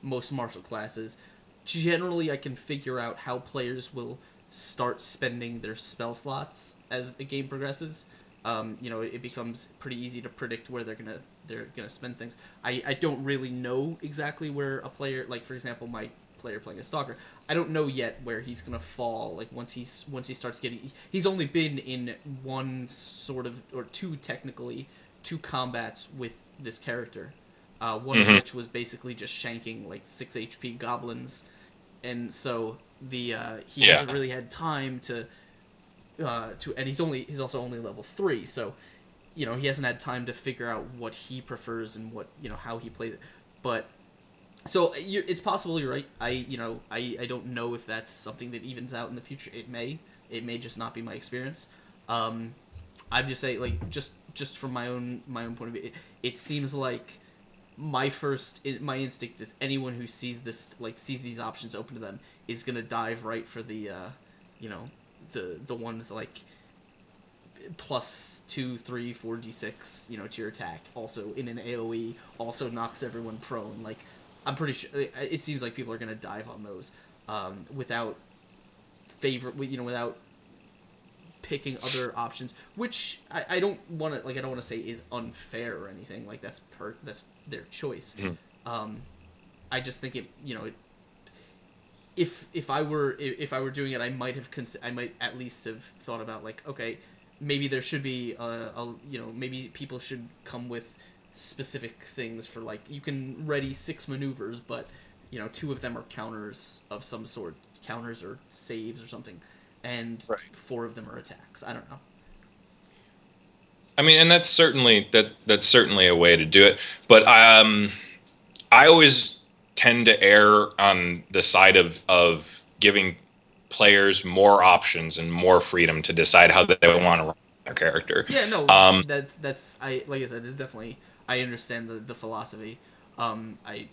most martial classes. Generally, I can figure out how players will start spending their spell slots as the game progresses. It becomes pretty easy to predict where they're gonna spend things. I don't really know exactly where a player, like for example, my player playing a stalker, I don't know yet where he's gonna fall. Like once he starts getting, he's only been in one sort of or two combats with this character. One of which was basically just shanking like 6 HP goblins, and so he hasn't really had time to and he's also only level 3, so he hasn't had time to figure out what he prefers and what how he plays it. But so it's possible you're right. I don't know if that's something that evens out in the future. It may just not be my experience. I'm just saying, like, just from my own point of view, it seems like my instinct is anyone who sees these options open to them is gonna dive right for the the ones like plus 2, 3, 4 d6 to your attack, also in an AoE, also knocks everyone prone. Like, I'm pretty sure it seems like people are gonna dive on those without picking other options, which I don't want to say is unfair or anything. Like, that's their choice. Mm-hmm. I just think if I were doing it, I might at least have thought about, like, okay, maybe there should be maybe people should come with specific things for, like, you can ready 6 maneuvers, but 2 of them are counters of some sort, counters or saves or something, and 4 of them are attacks. I don't know. I mean, and that's certainly a way to do it, but I always tend to err on the side of giving players more options and more freedom to decide how they want to run their character. Yeah, no, that's like I said, it's definitely, I understand the philosophy. I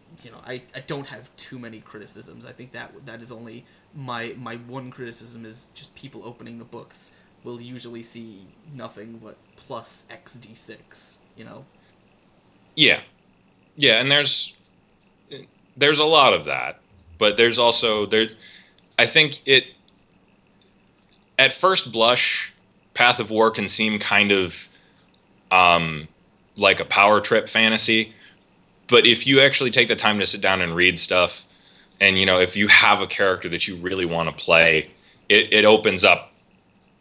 don't have too many criticisms. I think that is only my one criticism is just people opening the books will usually see nothing but plus XD6. Yeah, and there's a lot of that, but there's also I think at first blush, Path of War can seem kind of like a power trip fantasy, but if you actually take the time to sit down and read stuff, and if you have a character that you really want to play, it opens up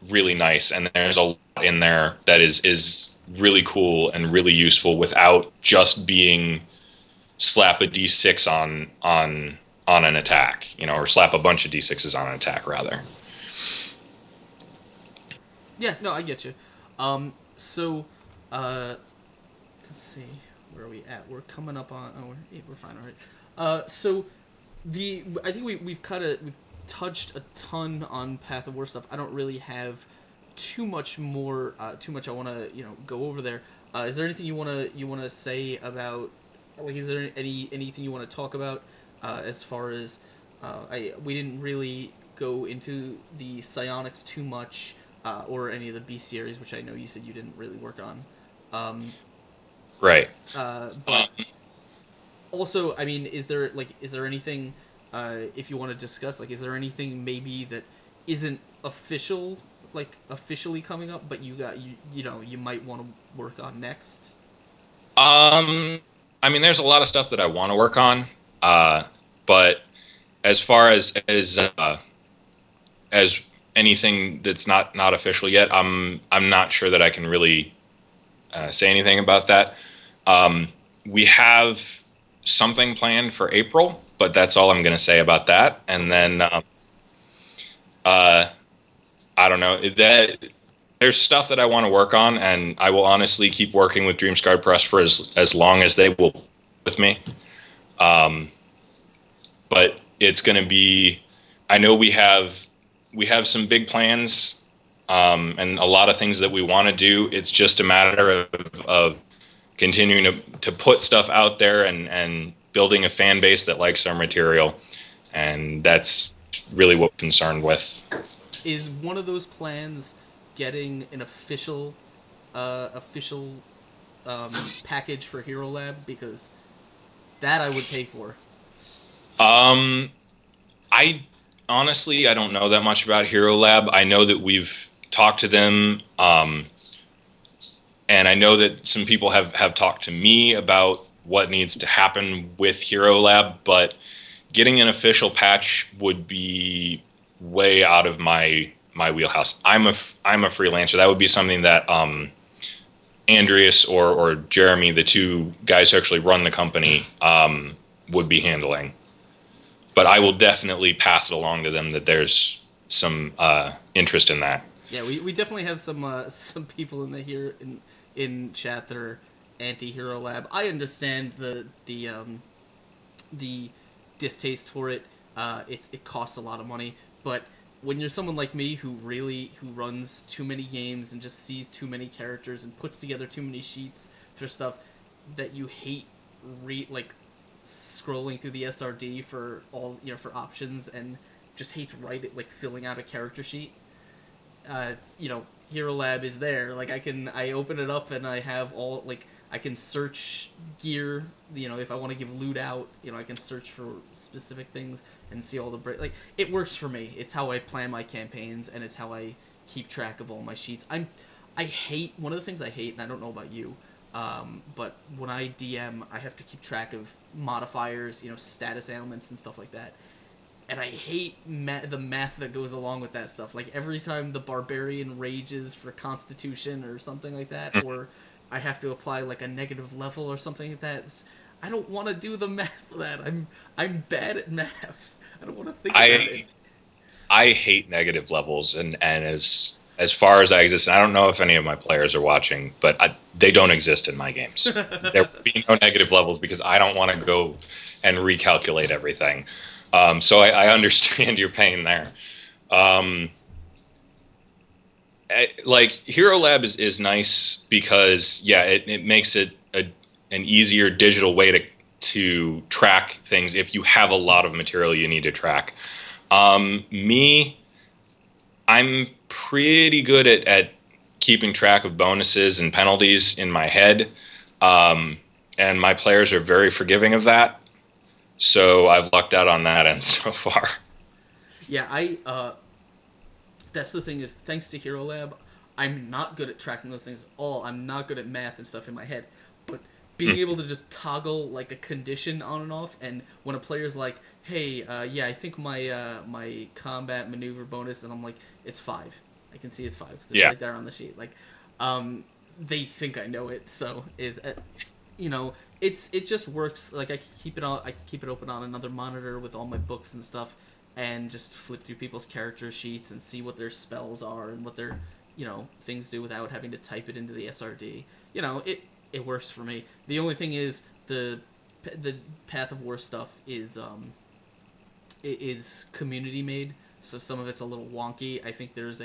really nice, and there's a lot in there that is really cool and really useful without just being slap a d6 on an attack, or slap a bunch of d6s on an attack rather. Yeah, no, I get you. So, let's see, where are we at? We're coming up on. Oh, we're fine, all right. So I think we've touched a ton on Path of War stuff. I don't really have too much more, too much I want to go over there. Is there anything you wanna say about, like, is there anything you want to talk about as far as we didn't really go into the psionics too much, or any of the bestiaries, which I know you said you didn't really work on. Right. But also, I mean, is there anything, if you want to discuss, like, is there anything maybe that isn't officially coming up, but you might want to work on next? I mean, there's a lot of stuff that I want to work on, but as far as anything that's not official yet, I'm not sure that I can really say anything about that. We have something planned for April, but that's all I'm going to say about that. And then I don't know, that there's stuff that I want to work on, and I will honestly keep working with Dreamscarred Press for as long as they will with me. But it's going to be, I know we have some big plans, and a lot of things that we want to do. It's just a matter of continuing to put stuff out there and building a fan base that likes our material. And that's really what I'm concerned with. Is one of those plans getting an official package for Hero Lab? Because that I would pay for. I honestly, I don't know that much about Hero Lab. I know that we've talked to them, and I know that some people have talked to me about what needs to happen with Hero Lab, but getting an official patch would be way out of my wheelhouse. I'm a freelancer. That would be something that Andreas or Jeremy, the two guys who actually run the company, would be handling. But I will definitely pass it along to them that there's some interest in that. Yeah, we definitely have some people in chat that are anti-Hero Lab. I understand the distaste for it. It costs a lot of money, but when you're someone like me who runs too many games and just sees too many characters and puts together too many sheets for stuff that you hate, scrolling through the SRD for all for options, and just hates filling out a character sheet. Hero Lab is there. Like, I open it up and I have all, I can search gear. If I want to give loot out, I can search for specific things and see all the it works for me. It's how I plan my campaigns, and it's how I keep track of all my sheets. I hate, one of the things I hate, and I don't know about you, but when I DM, I have to keep track of modifiers, status ailments and stuff like that. And I hate the math that goes along with that stuff. Like, every time the barbarian rages for Constitution or something like that, or I have to apply a negative level or something like that, I don't want to do the math for that. I'm bad at math. I don't want to think about it. I hate negative levels, and as far as I exist, and I don't know if any of my players are watching, but they don't exist in my games. There will be no negative levels because I don't want to go and recalculate everything. So I understand your pain there. Hero Lab is nice because, yeah, it makes it an easier digital way to track things if you have a lot of material you need to track. Me, I'm pretty good at keeping track of bonuses and penalties in my head, and my players are very forgiving of that. So I've lucked out on that end so far. Yeah, that's the thing, is thanks to Hero Lab, I'm not good at tracking those things at all. I'm not good at math and stuff in my head. But being able to just toggle a condition on and off, and when a player's like, hey, yeah, I think my combat maneuver bonus, and I'm like, it's 5. I can see it's 5 because it's right there on the sheet. they think I know it, so you know, it just works. Like I keep it open on another monitor with all my books and stuff, and just flip through people's character sheets and see what their spells are and what their things do without having to type it into the SRD. It works for me. The only thing is the Path of War stuff is community made, so some of it's a little wonky. I think there's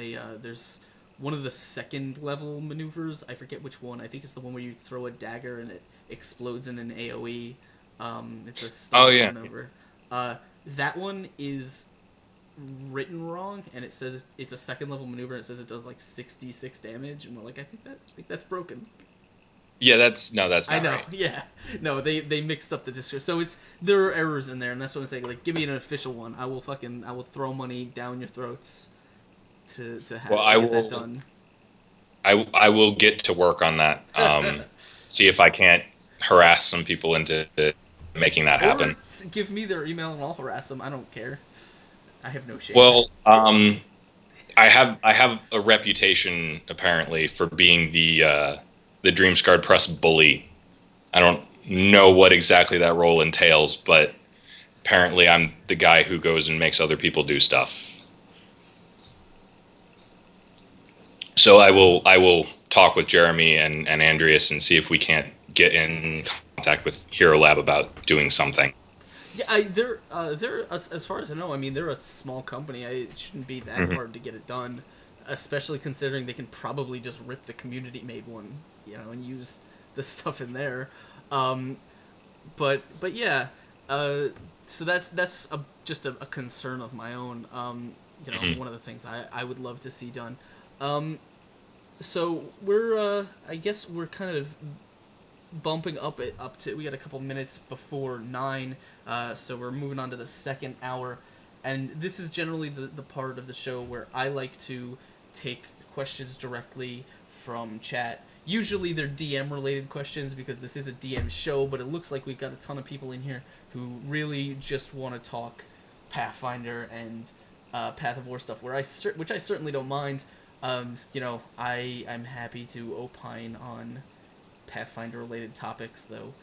one of the second level maneuvers. I forget which one. I think it's the one where you throw a dagger and it explodes in an AOE. It's a standard maneuver. That one is written wrong, and it says it's a second level maneuver. And it says it does like 66 damage, and we're like, I think that's broken. Yeah, that's not I know. right. Yeah, no, they mixed up the description. So there are errors in there, and that's what I'm saying. Like, give me an official one. I will throw money down your throats to get that done. I will get to work on that. See if I can't harass some people into making that happen. Or give me their email and I'll harass them. I don't care. I have no shame. Well, I have a reputation apparently for being the Dreamscarred Press bully. I don't know what exactly that role entails, but apparently I'm the guy who goes and makes other people do stuff. So I will talk with Jeremy and Andreas and see if we can't get in contact with Hero Lab about doing something. Yeah, they're as far as I know. I mean, they're a small company. It shouldn't be that hard to get it done, especially considering they can probably just rip the community-made one, and use the stuff in there. But yeah, so that's just a concern of my own. One of the things I would love to see done. So I guess we're kind of bumping up to, we got a couple minutes before 9, so we're moving on to the second hour, and this is generally the part of the show where I like to take questions directly from chat. Usually they're DM related questions because this is a DM show, but it looks like we've got a ton of people in here who really just want to talk Pathfinder and Path of War stuff, which I certainly don't mind. I'm happy to opine on Pathfinder-related topics, though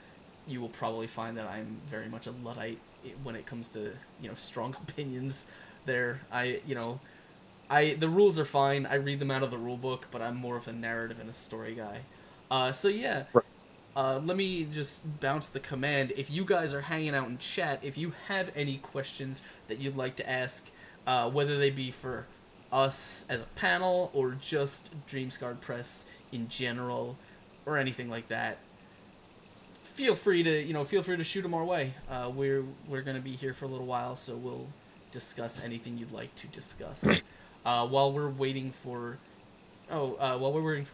you will probably find that I'm very much a Luddite when it comes to strong opinions. There, the rules are fine. I read them out of the rule book, but I'm more of a narrative and a story guy. So yeah, let me just bounce the command. If you guys are hanging out in chat, if you have any questions that you'd like to ask, whether they be for us as a panel or just Dreamscarred Press in general or anything like that, feel free to shoot them our way. We're gonna be here for a little while, so we'll discuss anything you'd like to discuss. While we're waiting for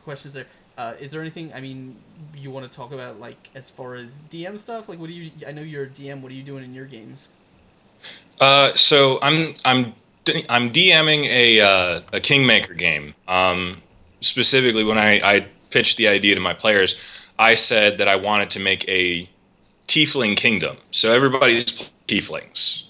questions there, is there anything you want to talk about, like as far as DM stuff? Like, I know you're a DM. What are you doing in your games? So I'm DMing a Kingmaker game. Specifically, when I pitched the idea to my players, I said that I wanted to make a tiefling kingdom. So everybody's tieflings,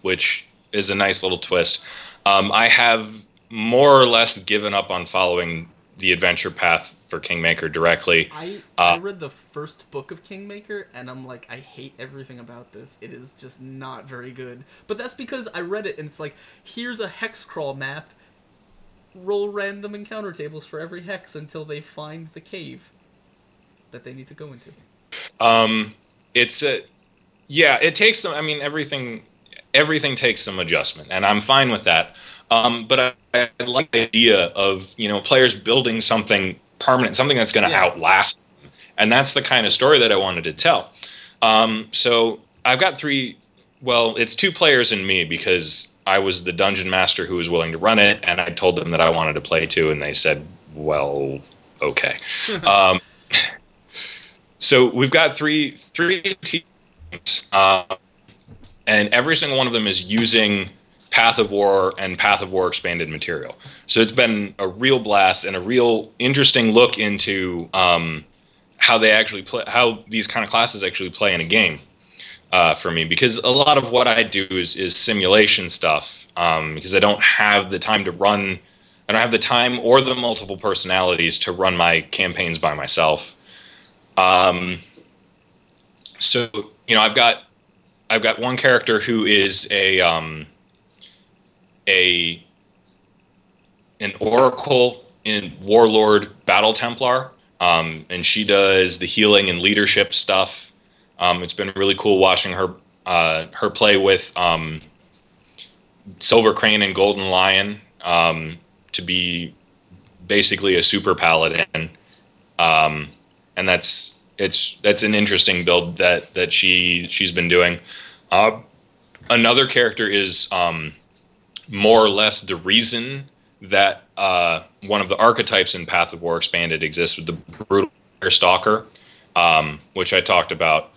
which is a nice little twist. I have more or less given up on following the adventure path for Kingmaker directly. I read the first book of Kingmaker, and I'm like, I hate everything about this. It is just not very good. But that's because I read it, and it's like, here's a hex crawl map. Roll random encounter tables for every hex until they find the cave that they need to go into. It takes some. Everything takes some adjustment, and I'm fine with that. But I like the idea of players building something permanent, something that's going to outlast them. And that's the kind of story that I wanted to tell. So I've got it's 2 players and me, because I was the dungeon master who was willing to run it, and I told them that I wanted to play too, and they said, well, okay. So we've got three teams, and every single one of them is using Path of War and Path of War expanded material. So it's been a real blast and a real interesting look into how they actually play, how these kind of classes actually play in a game for me. Because a lot of what I do is simulation stuff, because I don't have the time to run I don't have the time or the multiple personalities to run my campaigns by myself. Um, so I've got one character who is a an oracle in warlord battle templar, and she does the healing and leadership stuff. It's been really cool watching her play with Silver Crane and Golden Lion, to be basically a super paladin, and that's an interesting build that she's been doing. Uh, Another character is more or less the reason that one of the archetypes in Path of War Expanded exists, with the brutal stalker, which I talked about.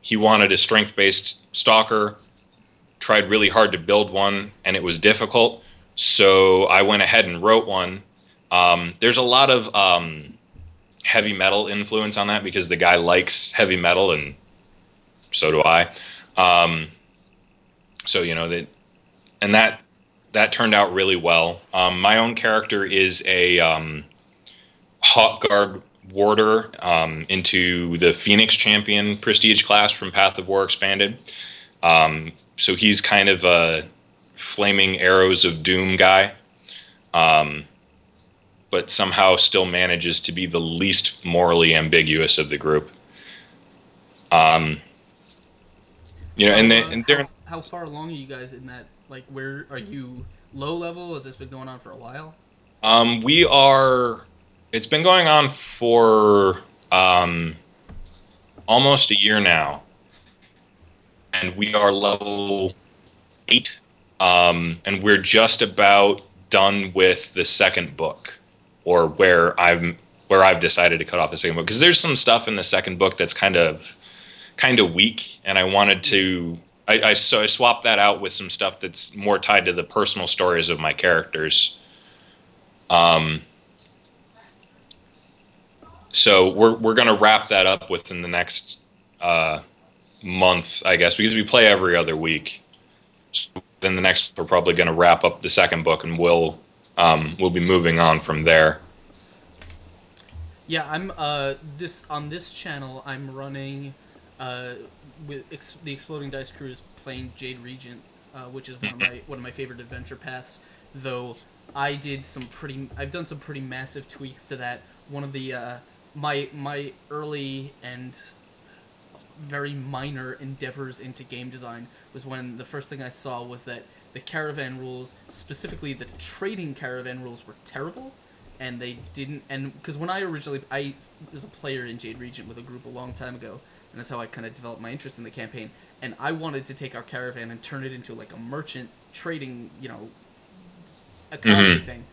He wanted a strength-based stalker, tried really hard to build one, and it was difficult. So I went ahead and wrote one. There's a lot of heavy metal influence on that because the guy likes heavy metal, and so do I. So and that turned out really well. My own character is a Hawk Guard warder, into the Phoenix Champion prestige class from Path of War Expanded. So he's kind of a flaming arrows of doom guy, but somehow still manages to be the least morally ambiguous of the group. And they're How far along are you guys in that? Like, where are you? Low level? Has this been going on for a while? we are. It's been going on for almost a year now, and we are level 8, and we're just about done with the second book, or where I've decided to cut off the second book, because there's some stuff in the second book that's kind of weak, and I wanted to. So I swapped that out with some stuff that's more tied to the personal stories of my characters. So we're gonna wrap that up within the next month, I guess, because we play every other week. So then the next, we're probably gonna wrap up the second book, and we'll be moving on from there. Yeah, I'm on this channel. I'm running the Exploding Dice Crew is playing Jade Regent, which is one of my favorite adventure paths. Though I've done some pretty massive tweaks to that. One of the my early and very minor endeavors into game design was when the first thing I saw was that the caravan rules, specifically the trading caravan rules, were terrible, and they didn't. And because when I was a player in Jade Regent with a group a long time ago, and that's how I kind of developed my interest in the campaign. And I wanted to take our caravan and turn it into like a merchant trading, economy thing.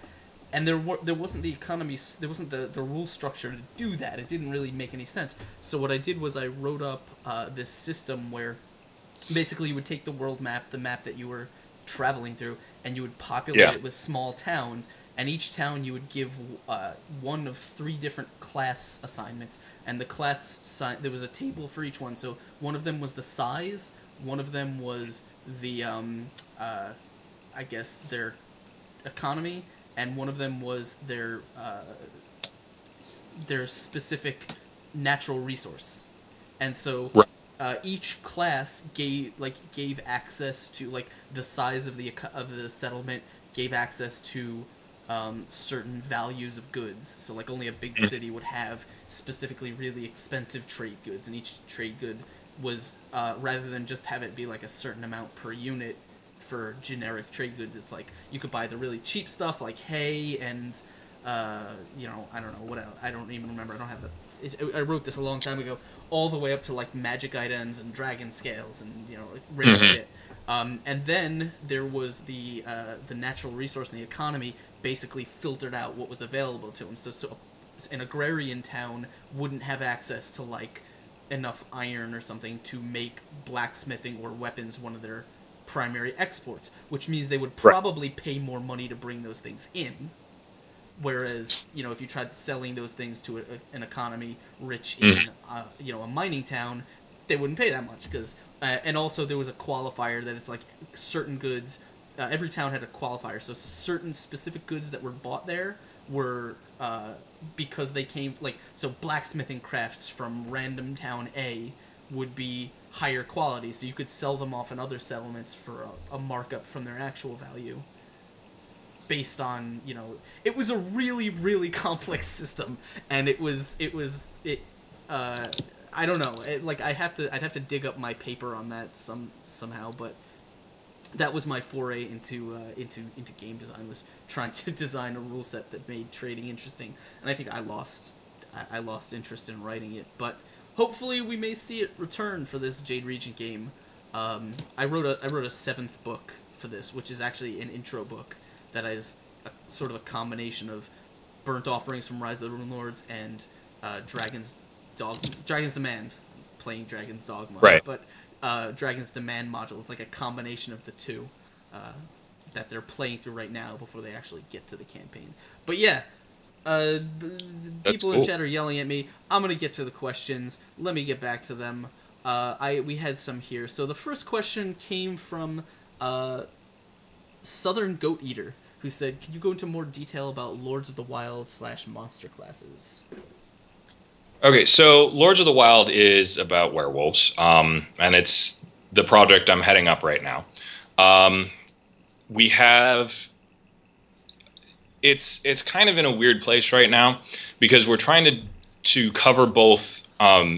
And there wasn't the economy, there wasn't the rule structure to do that. It didn't really make any sense. So what I did was I wrote up this system where basically you would take the world map, the map that you were traveling through, and you would populate it with small towns. And each town you would give one of 3 different class assignments, and the there was a table for each one. So one of them was the size, one of them was the I guess their economy, and one of them was their specific natural resource. And so each class gave access to, like, the size of the settlement gave access to certain values of goods. So like only a big city would have specifically really expensive trade goods, and each trade good was rather than just have it be like a certain amount per unit for generic trade goods, it's like you could buy the really cheap stuff like hay and I don't know what else. I don't even remember. I don't have I wrote this a long time ago, all the way up to like magic items and dragon scales and like rare shit. And then there was the natural resource and the economy basically filtered out what was available to them. So an agrarian town wouldn't have access to like enough iron or something to make blacksmithing or weapons one of their primary exports, which means they would probably pay more money to bring those things in. Whereas, if you tried selling those things to an economy rich in, a mining town, they wouldn't pay that much because, and also there was a qualifier that it's like certain goods every town had a qualifier. So certain specific goods that were bought there were because they came so blacksmithing crafts from random town A would be higher quality, so you could sell them off in other settlements for a markup from their actual value. Based on it was a really really complex system, and it I don't know. I'd have to dig up my paper on that somehow, but that was my foray into game design, was trying to design a rule set that made trading interesting. And I think I lost interest in writing it, but hopefully we may see it return for this Jade Regent game. I wrote a 7th book for this, which is actually an intro book that is sort of a combination of Burnt Offerings from Rise of the Rune Lords and Dragon's Demand, playing Dragon's Dogma. Right. But Dragon's Demand module, it's like a combination of the two that they're playing through right now before they actually get to the campaign. But yeah, people in chat are yelling at me. I'm going to get to the questions. Let me get back to them. We had some here. So the first question came from Southern Goat Eater, who said, "Can you go into more detail about Lords of the Wild / monster classes?" Okay, so Lords of the Wild is about werewolves, and it's the project I'm heading up right now. We have... It's kind of in a weird place right now, because we're trying to cover both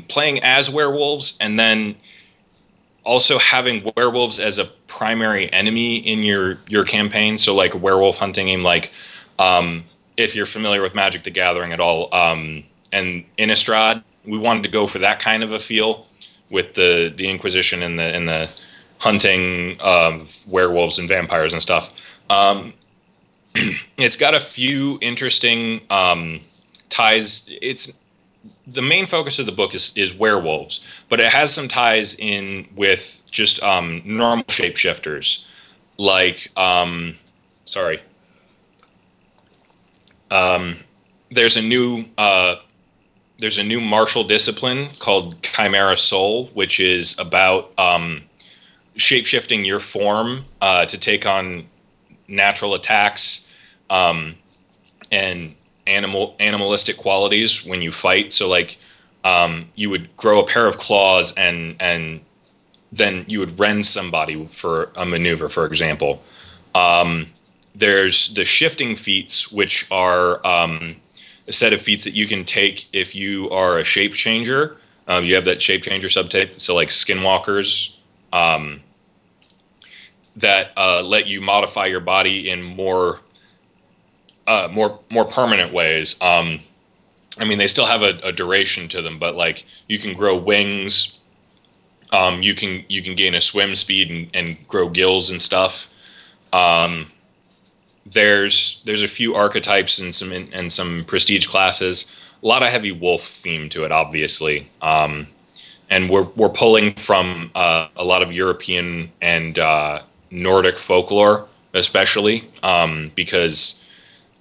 playing as werewolves and then also having werewolves as a primary enemy in your campaign. So like a werewolf hunting game, like if you're familiar with Magic the Gathering at all, and Innistrad, we wanted to go for that kind of a feel with the Inquisition and the hunting of werewolves and vampires and stuff. It's got a few interesting ties. The main focus of the book is werewolves, but it has some ties in with just normal shapeshifters, like there's a new martial discipline called Chimera Soul, which is about shapeshifting your form to take on natural attacks and animalistic qualities when you fight. So like you would grow a pair of claws and then you would rend somebody for a maneuver, for example. There's the shifting feats, which are a set of feats that you can take if you are a shape changer. You have that shape changer subtype, so like skinwalkers, that let you modify your body in more permanent ways. I mean, they still have a duration to them, but like you can grow wings. You can gain a swim speed and grow gills and stuff. There's a few archetypes and some prestige classes. A lot of heavy wolf theme to it, obviously. And we're pulling from a lot of European and Nordic folklore, especially because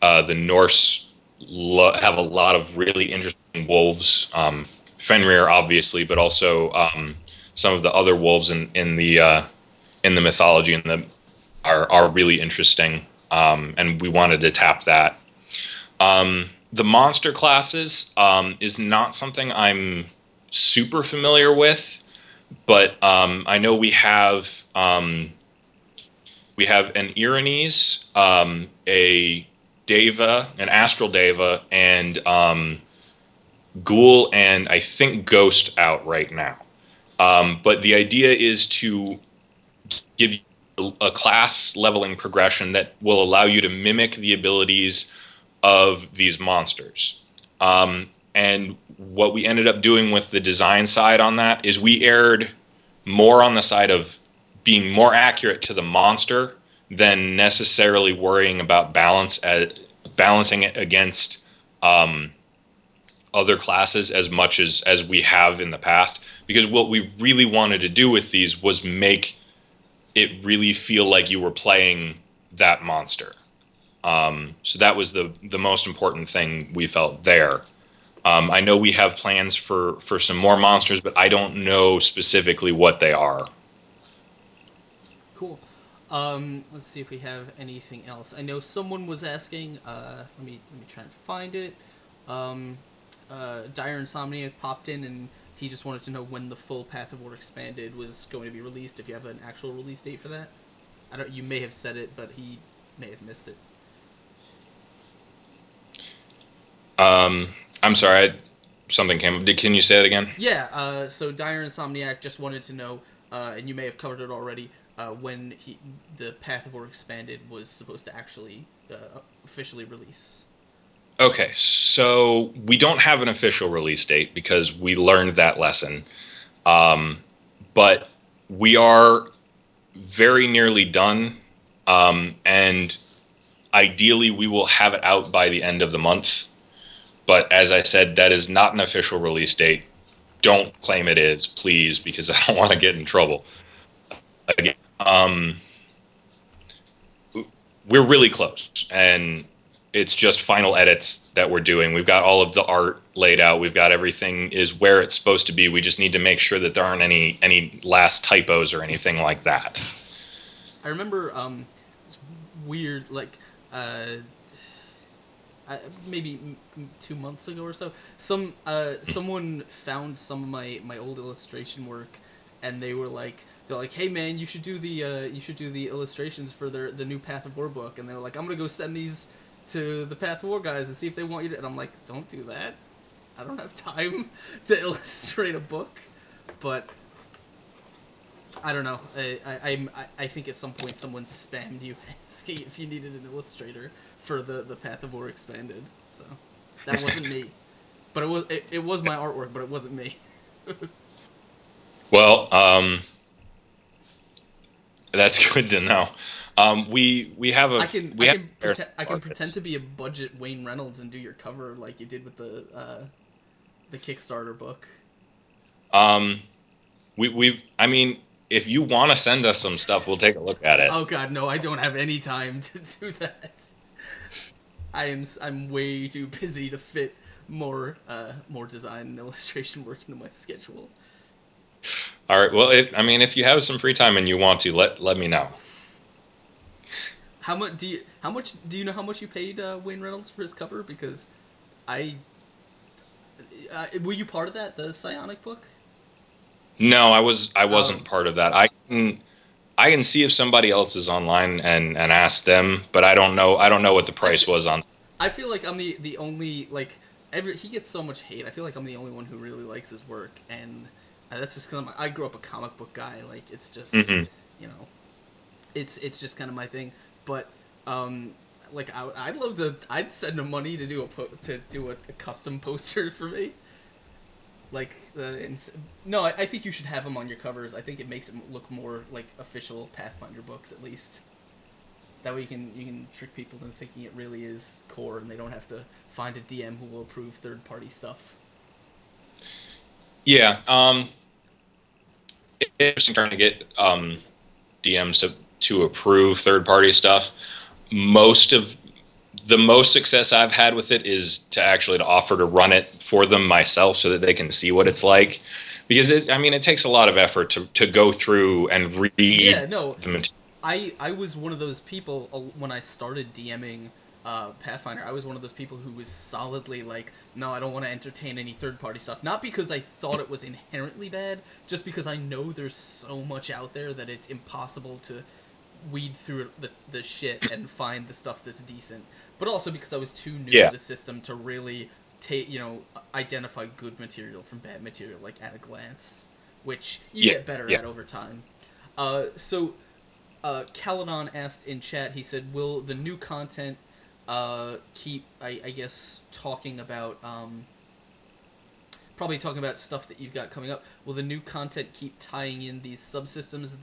the Norse have a lot of really interesting wolves. Fenrir, obviously, but also some of the other wolves in the mythology are really interesting. And we wanted to tap that. The monster classes is not something I'm super familiar with, but I know we have an Erinys, a Deva, an Astral Deva, and Ghoul, and I think Ghost out right now. But the idea is to give you a class leveling progression that will allow you to mimic the abilities of these monsters. And what we ended up doing with the design side on that is we erred more on the side of being more accurate to the monster than necessarily worrying about balancing it against other classes as much as we have in the past. Because what we really wanted to do with these was make it really feel like you were playing that monster. So that was the most important thing we felt there. I know we have plans for some more monsters, but I don't know specifically what they are. Cool. Let's see if we have anything else. I know someone was asking. Let me try and find it. Dire Insomniac popped in and he just wanted to know when the full Path of War Expanded was going to be released. If you have an actual release date for that, I don't. You may have said it, but he may have missed it. I'm sorry. Something came. Can you say it again? Yeah. So Dire Insomniac just wanted to know, and you may have covered it already. When the Path of War Expanded was supposed to actually officially release. Okay, so we don't have an official release date because we learned that lesson. But we are very nearly done. And ideally, we will have it out by the end of the month. But as I said, that is not an official release date. Don't claim it is, please, because I don't want to get in trouble. Again, we're really close, and it's just final edits that we're doing. We've got all of the art laid out. We've got everything is where it's supposed to be. We just need to make sure that there aren't any last typos or anything like that. I remember it's weird, like maybe 2 months ago or so. Someone found some of my old illustration work, and they're like, hey man, you should do the illustrations for the new Path of War book, and they're like, I'm gonna go send these to the Path of War guys and see if they want you to. And I'm like, don't do that. I don't have time to illustrate a book, but I don't know. I think at some point someone spammed you asking if you needed an illustrator for the Path of War Expanded. So that wasn't me, but it was my artwork, but it wasn't me. Well, that's good to know. We have a. I can pretend to be a budget Wayne Reynolds and do your cover like you did with the Kickstarter book. I mean, if you want to send us some stuff, we'll take a look at it. Oh God, no! I don't have any time to do that. I'm way too busy to fit more design and illustration work into my schedule. All right. Well, if you have some free time and you want to, let me know. How much do you know how much you paid Wayne Reynolds for his cover? Because were you part of that, the Psionic book? No, I wasn't part of that. I can see if somebody else is online and ask them, but I don't know what the price was on. I feel like I'm the only, like, he gets so much hate. I feel like I'm the only one who really likes his work, and that's just because I grew up a comic book guy. Like, it's just it's just kind of my thing. But like I'd send him money to do a custom poster for me. Like no, I think you should have him on your covers. I think it makes it look more like official Pathfinder books, at least. That way you can trick people into thinking it really is core, and they don't have to find a DM who will approve third-party stuff. Yeah, it's interesting trying to get DMs to approve third-party stuff. The most success I've had with it is to actually offer to run it for them myself so that they can see what it's like. Because it takes a lot of effort to go through and read. Yeah, no. I was one of those people when I started DMing Pathfinder. I was one of those people who was solidly like, no, I don't want to entertain any third-party stuff. Not because I thought it was inherently bad, just because I know there's so much out there that it's impossible to weed through the shit and find the stuff that's decent. But also because I was too new to the system to really identify good material from bad material, like at a glance, which you get better at over time. So Caledon asked in chat, he said, will the new content keep, I guess, talking about, probably talking about stuff that you've got coming up, will the new content keep tying in these subsystems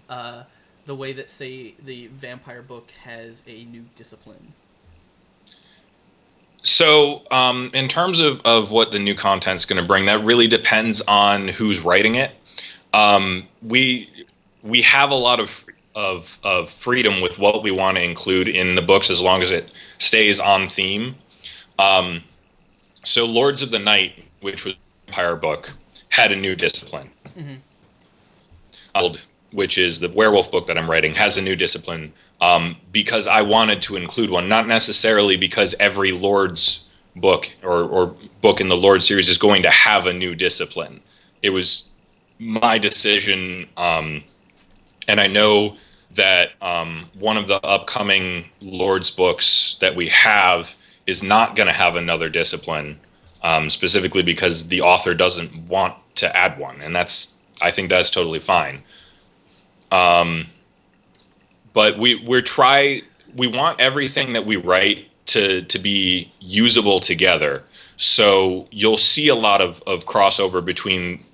the way that, say, the vampire book has a new discipline? So, in terms of what the new content's going to bring, that really depends on who's writing it. We have a lot of freedom with what we want to include in the books as long as it stays on theme. So, Lords of the Night, which was a vampire book, had a new discipline. Mm-hmm. which is the werewolf book that I'm writing, has a new discipline, because I wanted to include one, not necessarily because every Lord's book or book in the Lord series is going to have a new discipline. It was my decision, and I know that one of the upcoming Lord's books that we have is not going to have another discipline, specifically because the author doesn't want to add one, and I think that's totally fine. But we want everything that we write to be usable together. So you'll see a lot of crossover between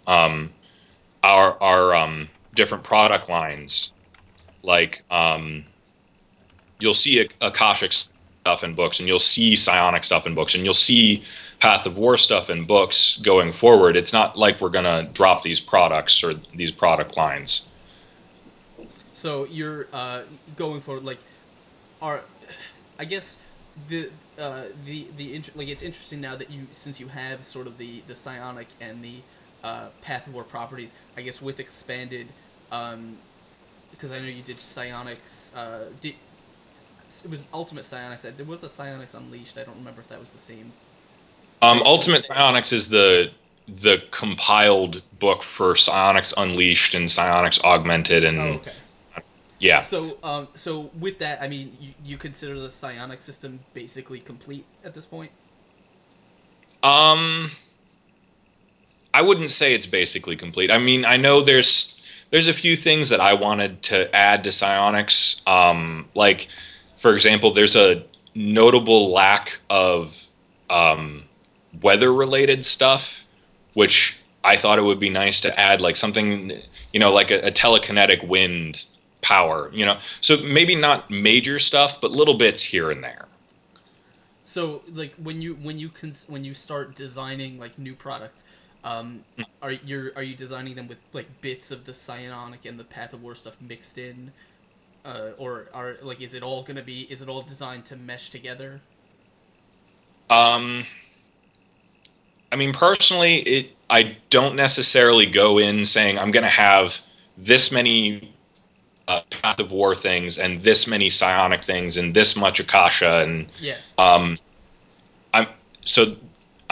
our different product lines. Like you'll see Akashic stuff in books, and you'll see psionic stuff in books, and you'll see Path of War stuff in books going forward. It's not like we're gonna drop these products or these product lines. So you're going forward, like, I guess like it's interesting now that since you have sort of the psionic and the Path of War properties, I guess with expanded, because I know you did psionics. It was Ultimate Psionics. There was a Psionics Unleashed. I don't remember if that was the same. Ultimate Psionics is the compiled book for Psionics Unleashed and Psionics Augmented, and okay. Yeah. So with that, I mean, you consider the psionic system basically complete at this point? I wouldn't say it's basically complete. I mean, I know there's a few things that I wanted to add to psionics. Like, for example, there's a notable lack of weather-related stuff, which I thought it would be nice to add, like something, like a telekinetic wind power, so maybe not major stuff, but little bits here and there. So like when you start designing like new products, are you designing them with like bits of the psionic and the Path of War stuff mixed in, or is it all designed to mesh together? I mean, personally, I don't necessarily go in saying I'm going to have this many Path of War things and this many psionic things and this much Akasha, and yeah. I'm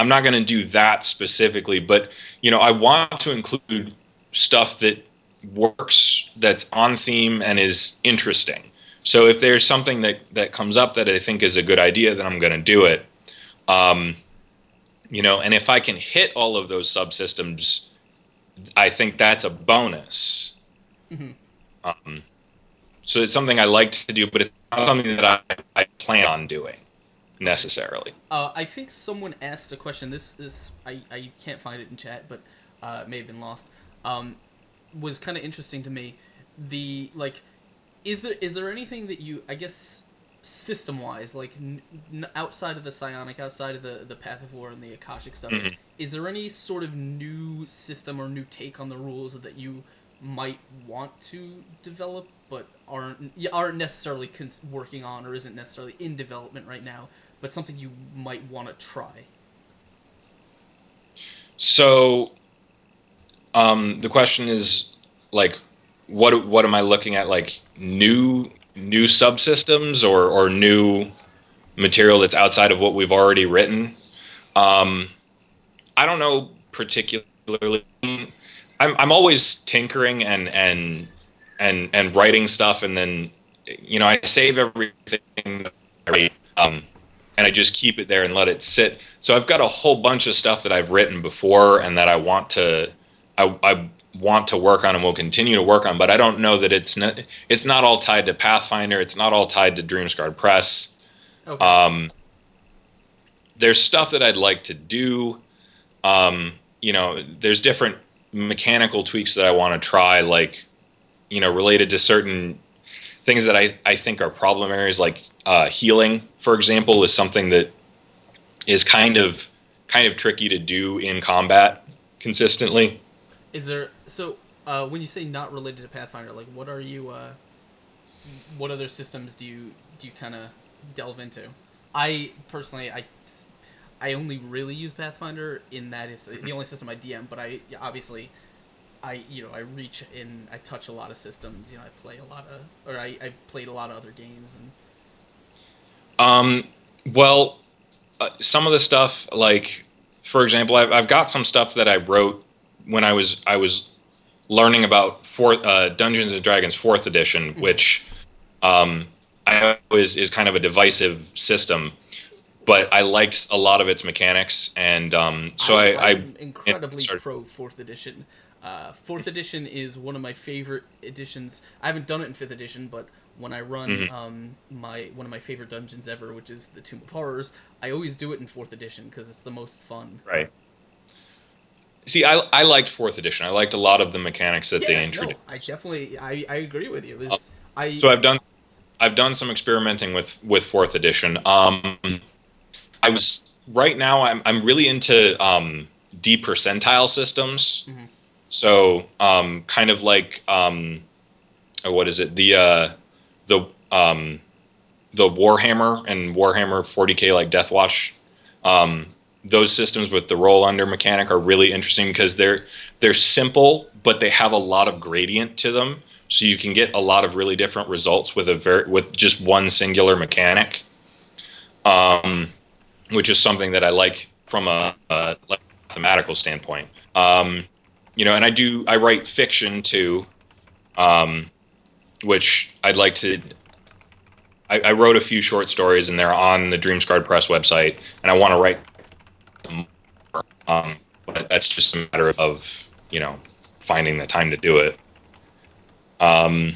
not going to do that specifically, but I want to include stuff that works, that's on theme and is interesting. So if there's something that comes up that I think is a good idea, then I'm going to do it. And if I can hit all of those subsystems, I think that's a bonus. Mm-hmm. So it's something I like to do, but it's not something that I plan on doing necessarily. I think someone asked a question. I can't find it in chat, but it may have been lost. Was kind of interesting to me. Is there anything that you, I guess, system wise, like outside of the psionic, outside of the Path of War and the Akashic stuff, Mm-hmm. Is there any sort of new system or new take on the rules that you might want to develop but aren't necessarily working on, or isn't necessarily in development right now, but something you might want to try? So the question is, like, what am I looking at, like new subsystems or new material that's outside of what we've already written? I don't know particularly. I'm always tinkering and writing stuff, and then I save everything that I write, and I just keep it there and let it sit. So I've got a whole bunch of stuff that I've written before and that I want to work on and will continue to work on, but I don't know that it's not all tied to Pathfinder. It's not all tied to Dreamscarred Press. Okay. There's stuff that I'd like to do. There's different mechanical tweaks that I want to try, like, related to certain things that I think are problem areas, like healing, for example, is something that is kind of tricky to do in combat consistently. Is there when you say not related to Pathfinder, like what are you? What other systems do you kind of delve into? I personally, I only really use Pathfinder in that it's the only system I DM, but I I reach in, I touch a lot of systems. I play a lot of, or I played a lot of other games. Well, some of the stuff, like, for example, I've got some stuff that I wrote when I was learning about Dungeons and Dragons Fourth Edition, which I know is kind of a divisive system, but I liked a lot of its mechanics, and so I'm incredibly started. pro Fourth Edition. Fourth Edition is one of my favorite editions. I haven't done it in Fifth Edition, but when I run one of my favorite dungeons ever, which is the Tomb of Horrors, I always do it in Fourth Edition because it's the most fun. Right. See, I liked Fourth Edition. I liked a lot of the mechanics that they introduced. No, I definitely I agree with you. There's So I've done some experimenting with Fourth Edition. I was right now I'm really into depercentile systems. Mm-hmm. So kind of like what is it, the Warhammer and Warhammer 40K, like Deathwatch. Those systems with the roll under mechanic are really interesting because they're simple, but they have a lot of gradient to them, so you can get a lot of really different results with just one singular mechanic, which is something that I like from a like mathematical standpoint. And I write fiction too, which I'd like to. I wrote a few short stories, and they're on the Dreamscarred Press website, and I want to write more. But that's just a matter of finding the time to do it. I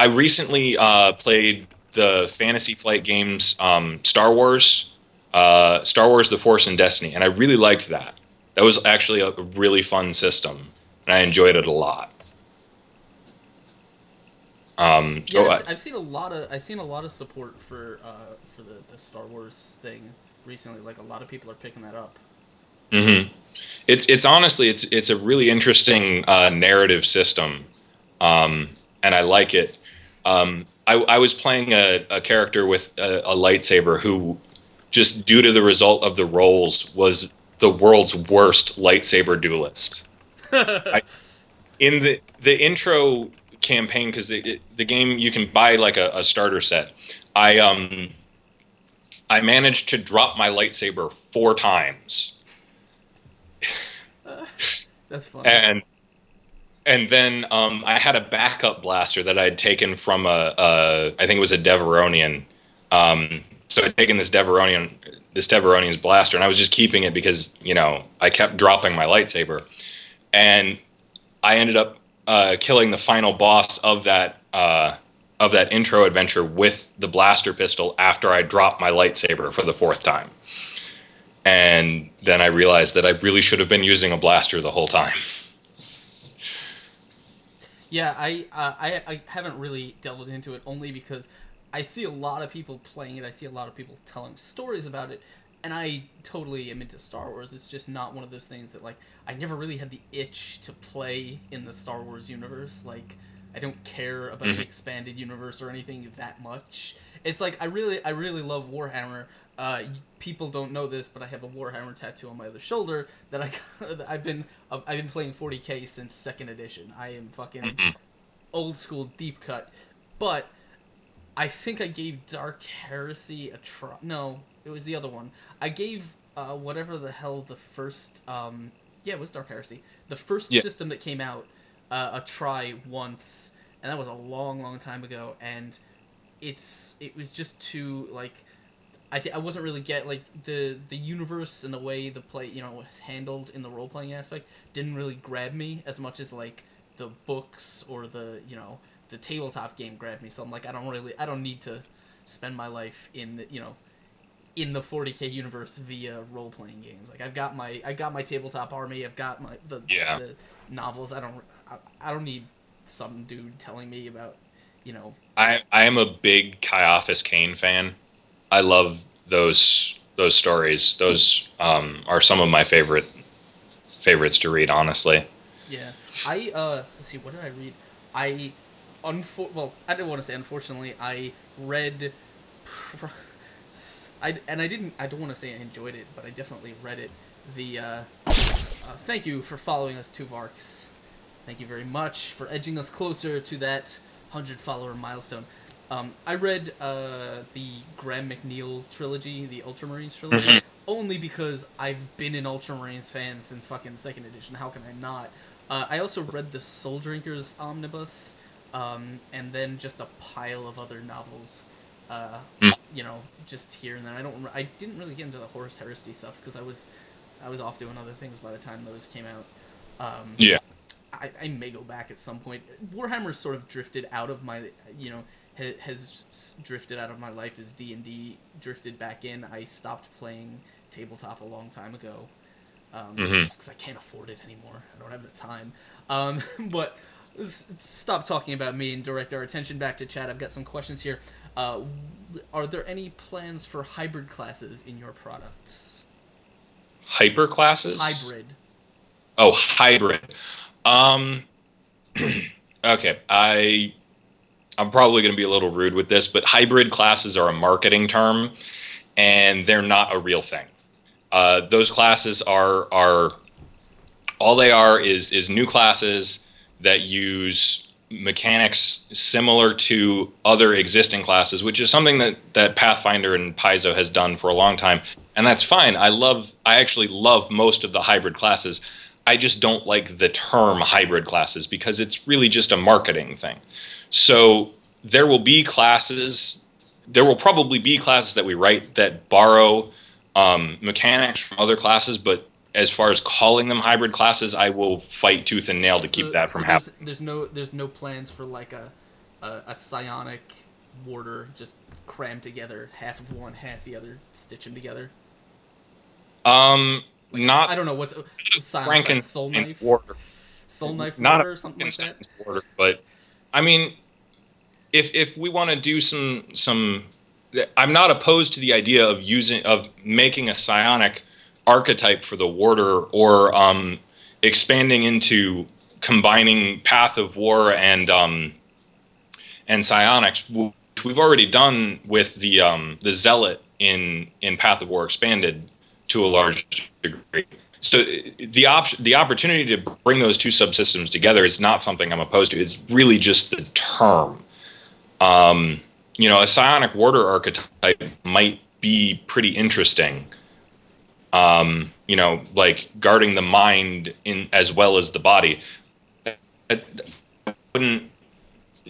recently played the Fantasy Flight games, Star Wars, The Force and Destiny, and I really liked that. That was actually a really fun system, and I enjoyed it a lot. I've seen a lot of support for the Star Wars thing recently. Like, a lot of people are picking that up. Mm-hmm. It's honestly it's a really interesting narrative system, and I like it. I was playing a character with a lightsaber who, just due to the result of the rolls, was the world's worst lightsaber duelist. In the intro campaign, because the game, you can buy like a starter set. I managed to drop my lightsaber 4 times. That's fun. And then I had a backup blaster that I'd taken from I think it was a Deveronian. So I'd taken this Deveronian's blaster, and I was just keeping it because I kept dropping my lightsaber, and I ended up killing the final boss of that intro adventure with the blaster pistol after I dropped my lightsaber for the 4th time. And then I realized that I really should have been using a blaster the whole time. Yeah, I haven't really delved into it, only because I see a lot of people playing it. I see a lot of people telling stories about it, and I totally am into Star Wars. It's just not one of those things that, like, I never really had the itch to play in the Star Wars universe. Like, I don't care about the expanded universe or anything that much. It's like, I really love Warhammer. People don't know this, but I have a Warhammer tattoo on my other shoulder that I've been playing 40K since 2nd edition. I am fucking old school deep cut. But I think I gave Dark Heresy a try. No, it was the other one. I gave whatever the hell the first it was Dark Heresy. The first system that came out a try once, and that was a long time ago, and it was just too, like, I wasn't really the universe and the way the play was handled in the role playing aspect didn't really grab me as much as, like, the books or the tabletop game grabbed me. So I'm like, I don't need to spend my life in the 40K universe via role playing games. Like, I got my tabletop army. I've got the novels. I don't need some dude telling me about I am a big Caiaphas Cain fan. I love those stories. Those are some of my favorites to read, honestly. Yeah. Let's see, what did I read? I didn't want to say unfortunately. I read I don't want to say I enjoyed it, but I definitely read it. Thank you for following us, Tuvarks. Thank you very much for edging us closer to that 100-follower milestone. I read the Graham McNeil trilogy, the Ultramarines trilogy, only because I've been an Ultramarines fan since fucking 2nd edition. How can I not? I also read the Soul Drinkers omnibus, and then just a pile of other novels. Just here and there. I didn't really get into the Horus Heresy stuff because I was off doing other things by the time those came out. Yeah. I may go back at some point. Warhammer sort of drifted out of my, has drifted out of my life as D&D drifted back in. I stopped playing tabletop a long time ago, just because I can't afford it anymore. I don't have the time. But stop talking about me and direct our attention back to chat. I've got some questions here. Are there any plans for hybrid classes in your products? Hyper classes? Hybrid. Oh, hybrid. Okay, I'm probably going to be a little rude with this, but hybrid classes are a marketing term, and they're not a real thing. Those classes are all they are is new classes that use mechanics similar to other existing classes, which is something that Pathfinder and Paizo has done for a long time, and that's fine. I actually love most of the hybrid classes. I just don't like the term hybrid classes because it's really just a marketing thing. So there will probably be classes that we write that borrow mechanics from other classes, but as far as calling them hybrid classes, I will fight tooth and nail to keep that from happening. There's no plans for like a psionic warder just crammed together, half of one, half the other, stitch them together. Not I don't know what's Frankenstein's soul knife warder. Soul knife Not warder or something like that. Warder, but I mean, if we want to do some, I'm not opposed to the idea of making a psionic archetype for the warder, or expanding into combining Path of War and psionics, which we've already done with the Zealot in Path of War Expanded to a large degree. So the opportunity to bring those two subsystems together is not something I'm opposed to. It's really just the term. A psionic warder archetype might be pretty interesting. Like guarding the mind in as well as the body. I wouldn't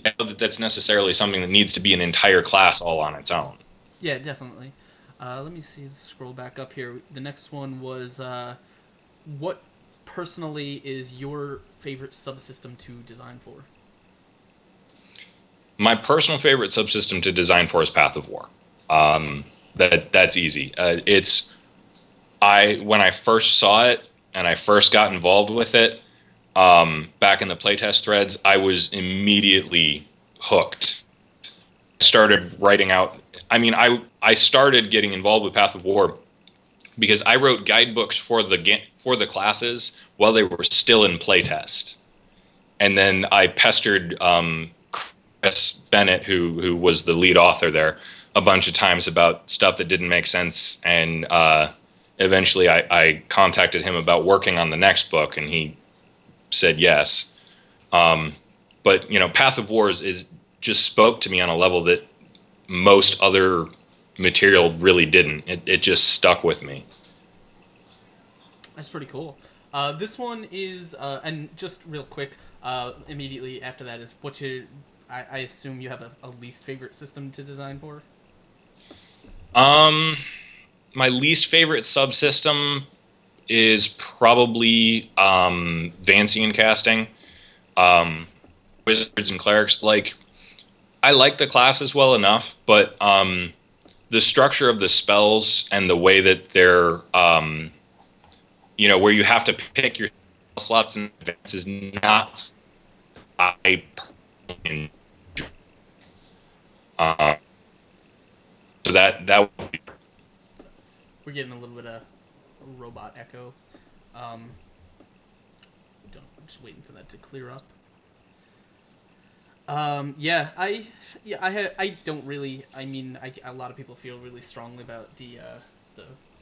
know that that's necessarily something that needs to be an entire class all on its own. Yeah, definitely. Let me see. Scroll back up here. The next one was, what personally is your favorite subsystem to design for? My personal favorite subsystem to design for is Path of War. That's easy. When I first saw it and I first got involved with it, back in the playtest threads, I was immediately hooked. I started writing out. I started getting involved with Path of War because I wrote guidebooks for the classes while they were still in playtest, and then I pestered Chris Bennett, who was the lead author there, a bunch of times about stuff that didn't make sense, and eventually I contacted him about working on the next book, and he said yes. But Path of War is just spoke to me on a level that most other material really didn't. It just stuck with me. That's pretty cool. This one is, and just real quick, immediately after that is I assume you have a least favorite system to design for? My least favorite subsystem is probably Vancian casting. Wizards and clerics, I like the classes well enough, but the structure of the spells and the way that they're, where you have to pick your slots in advance is not. So that would be. We're getting a little bit of robot echo. I'm just waiting for that to clear up. I don't really. A lot of people feel really strongly about the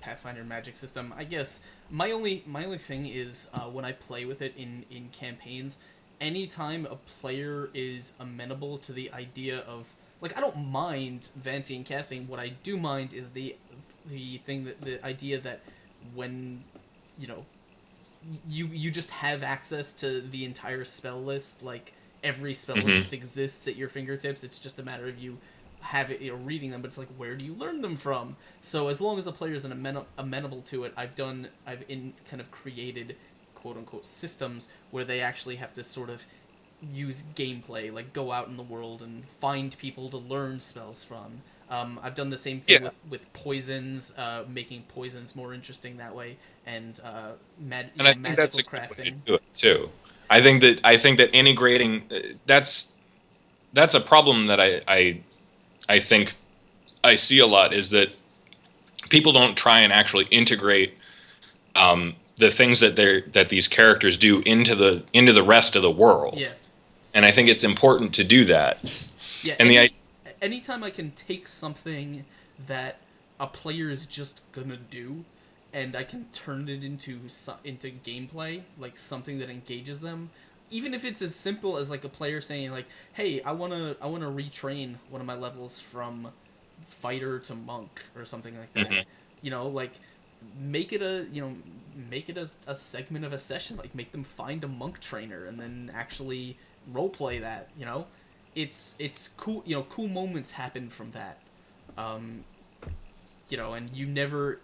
Pathfinder magic system. I guess my only thing is when I play with it in campaigns, anytime a player is amenable to the idea of like I don't mind Vancian casting. What I do mind is the thing that the idea that when you know you just have access to the entire spell list, like every spell just exists at your fingertips. It's just a matter of you have it, reading them, but it's like, where do you learn them from? So as long as the player is amenable to it, I've kind of created quote unquote systems where they actually have to sort of use gameplay, like go out in the world and find people to learn spells from. I've done the same thing with poisons, making poisons more interesting that way, and I think that's magical a good way crafting. to do it too. I think that integrating that's a problem that I think I see a lot is that people don't try and actually integrate the things that these characters do into the rest of the world. Yeah. And I think it's important to do that. Yeah, And anytime I can take something that a player is just gonna do, and I can turn it into gameplay, like something that engages them, even if it's as simple as like a player saying like, "Hey, I wanna retrain one of my levels from fighter to monk or something like that," like make it a segment of a session, like make them find a monk trainer and then actually roleplay that. It's cool. Cool moments happen from that. And you never.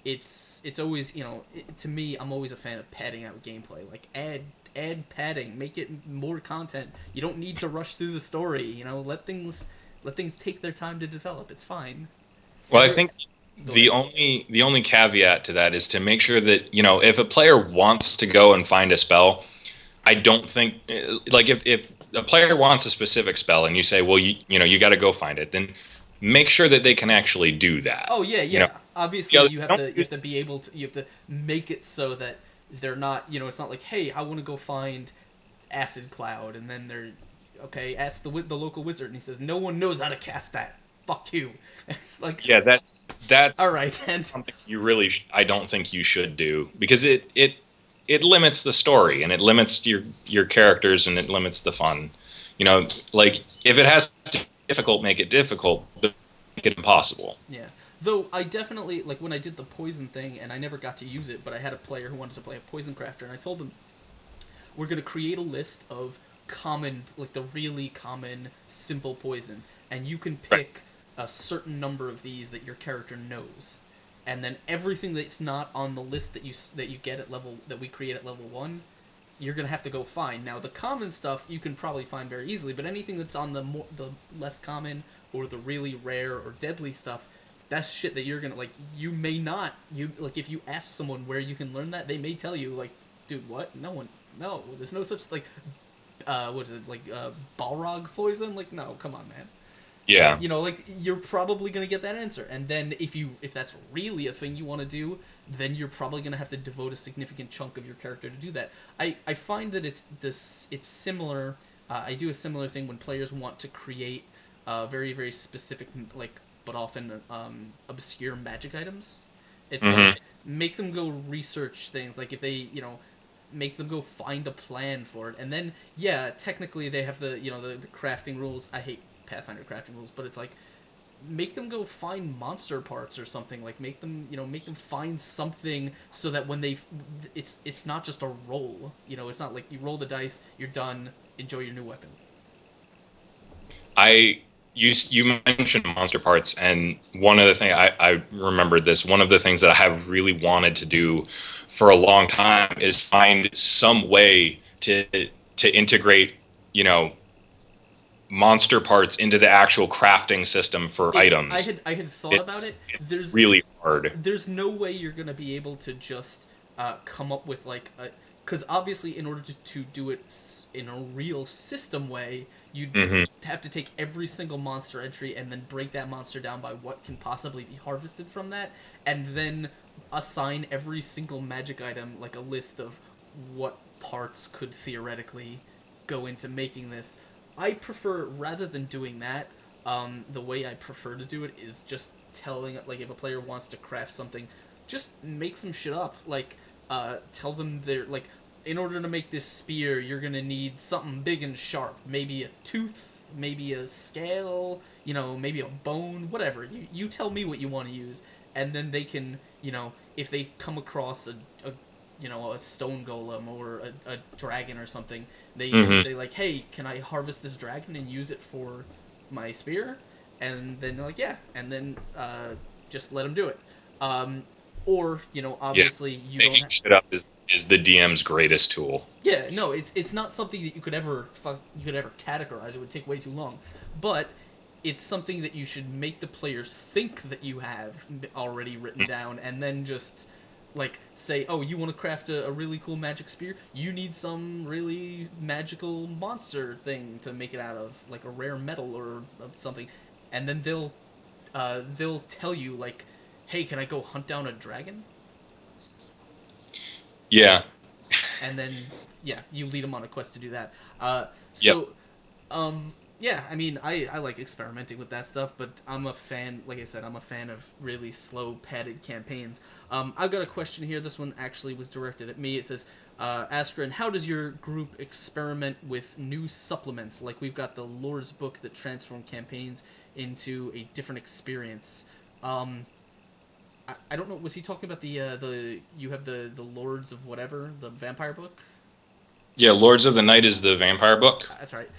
It's always to me, I'm always a fan of padding out gameplay. Like add padding, make it more content. You don't need to rush through the story. Let things take their time to develop. It's fine. well, I think the only caveat to that is to make sure that if a player wants to go and find a spell, I don't think like if a player wants a specific spell and you say, well, you got to go find it, then make sure that they can actually do that. Oh yeah. Obviously, you have to be able to. You have to make it so that they're not. It's not like, hey, I want to go find Acid Cloud, and then they're okay. Ask the local wizard, and he says, no one knows how to cast that. Fuck you. Like yeah, that's all right then. Something I don't think you should do because it limits the story and it limits your characters and it limits the fun. Like if it has to be difficult, make it difficult, but make it impossible. Yeah. Though I definitely, like when I did the poison thing, and I never got to use it, but I had a player who wanted to play a poison crafter, and I told them, we're going to create a list of common, like the really common, simple poisons, and you can pick a certain number of these that your character knows. And then everything that's not on the list that you get at level, that we create at level 1, you're going to have to go find. Now, the common stuff you can probably find very easily, but anything that's on the less common, or the really rare or deadly stuff, that's shit that you're gonna you may not if you ask someone where you can learn that, they may tell you like, dude, what? No, there's no such what is it, Balrog poison? Like, no, come on, man. Yeah. You're probably gonna get that answer, and then if that's really a thing you want to do, then you're probably gonna have to devote a significant chunk of your character to do that. I find that it's similar. I do a similar thing when players want to create very very specific but often obscure magic items. It's like, make them go research things. Like if they, make them go find a plan for it. And then, yeah, technically they have the crafting rules. I hate Pathfinder crafting rules, but it's like, make them go find monster parts or something. Like make them find something so that when it's not just a roll. It's not like you roll the dice, you're done, enjoy your new weapon. You mentioned monster parts, and one of the things I remembered this. One of the things that I have really wanted to do for a long time is find some way to integrate, monster parts into the actual crafting system for items. I had thought about it. There's really hard. There's no way you're gonna be able to just come up with because obviously in order to do it in a real system way, you'd have to take every single monster entry and then break that monster down by what can possibly be harvested from that, and then assign every single magic item like a list of what parts could theoretically go into making this. I prefer, rather than doing that, The way I prefer to do it is just telling, like, if a player wants to craft something, just make some shit up. Like, tell them they're, like, in order to make this spear, you're gonna need something big and sharp. Maybe a tooth, maybe a scale, maybe a bone, whatever. You tell me what you want to use, and then they can, if they come across a stone golem or a dragon or something, they can say, like, hey, can I harvest this dragon and use it for my spear? And then they're like, yeah, and then just let them do it. Or, obviously you don't making shit up is the DM's greatest tool. Yeah, no, it's not something that you could ever categorize. It would take way too long. But it's something that you should make the players think that you have already written down, and then just, like, say, oh, you want to craft a really cool magic spear? You need some really magical monster thing to make it out of, like a rare metal or something. And then they'll tell you, like, hey, can I go hunt down a dragon? Yeah. And then, yeah, you lead them on a quest to do that. Yeah, I mean, I like experimenting with that stuff, but I'm a fan, like I said, I'm a fan of really slow, padded campaigns. I've got a question here. This one actually was directed at me. It says, Askren, how does your group experiment with new supplements? Like, we've got the Lord's Book that transform campaigns into a different experience. I don't know, was he talking about you have the Lords of whatever, the vampire book? Yeah, Lords of the Night is the vampire book. That's right.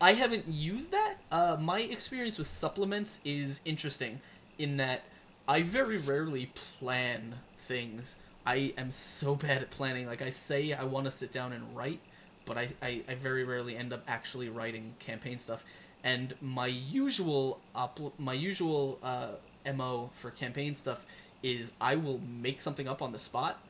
I haven't used that. My experience with supplements is interesting in that I very rarely plan things. I am so bad at planning. Like, I say I want to sit down and write, but I very rarely end up actually writing campaign stuff. And my usual MO for campaign stuff is I will make something up on the spot,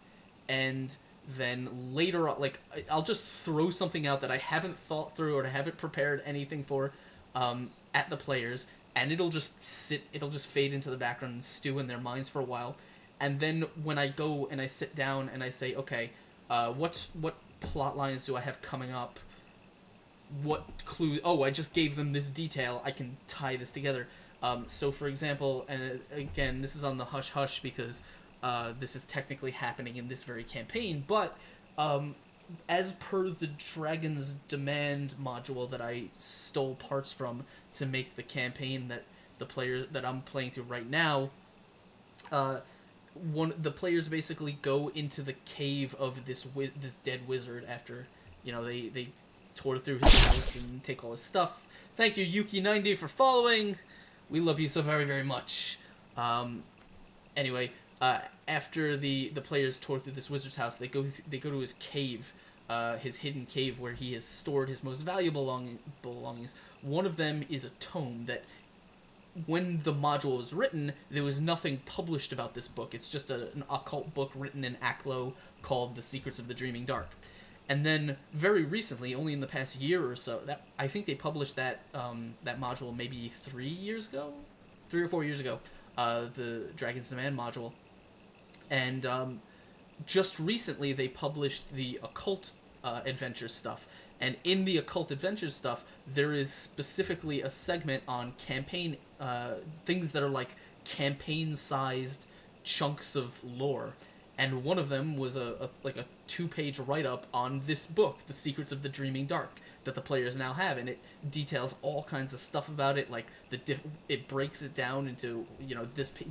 and then later on, like, I'll just throw something out that I haven't thought through or I haven't prepared anything for at the players, and it'll just fade into the background and stew in their minds for a while. And then when I go and I sit down and I say, okay, what plot lines do I have coming up? What clue? Oh, I just gave them this detail. I can tie this together. So, for example, and again, this is on the hush-hush because this is technically happening in this very campaign, but as per the Dragon's Demand module that I stole parts from to make the campaign that I'm playing through right now, the players basically go into the cave of this dead wizard after, they tore through his house and take all his stuff. Thank you, Yuki90, for following. We love you so very, very much. Anyway, after the players tore through this wizard's house, they go to his cave, his hidden cave where he has stored his most valuable belongings. One of them is a tome that, when the module was written, there was nothing published about this book. It's just an occult book written in Aklo called The Secrets of the Dreaming Dark. And then very recently, only in the past year or so, that I think they published that module maybe 3 or 4 years ago, the Dragon's Demand module. And just recently they published the occult adventures stuff. And in the occult adventures stuff, there is specifically a segment on campaign things that are like campaign-sized chunks of lore. And one of them was a 2-page write-up on this book, The Secrets of the Dreaming Dark, that the players now have, and it details all kinds of stuff about it. Like it breaks it down into,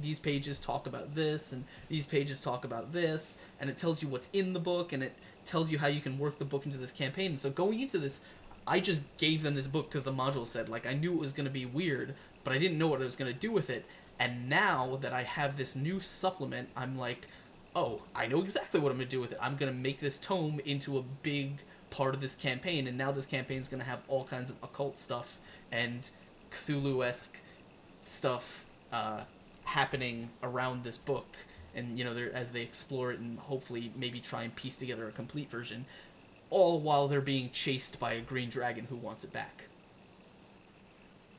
these pages talk about this, and these pages talk about this, and it tells you what's in the book, and it tells you how you can work the book into this campaign. And so going into this, I just gave them this book because the module said, like, I knew it was going to be weird, but I didn't know what I was going to do with it. And now that I have this new supplement, I'm like, oh, I know exactly what I'm going to do with it. I'm going to make this tome into a big part of this campaign, and now this campaign is going to have all kinds of occult stuff and Cthulhu-esque stuff happening around this book. And, as they explore it and hopefully maybe try and piece together a complete version, all while they're being chased by a green dragon who wants it back.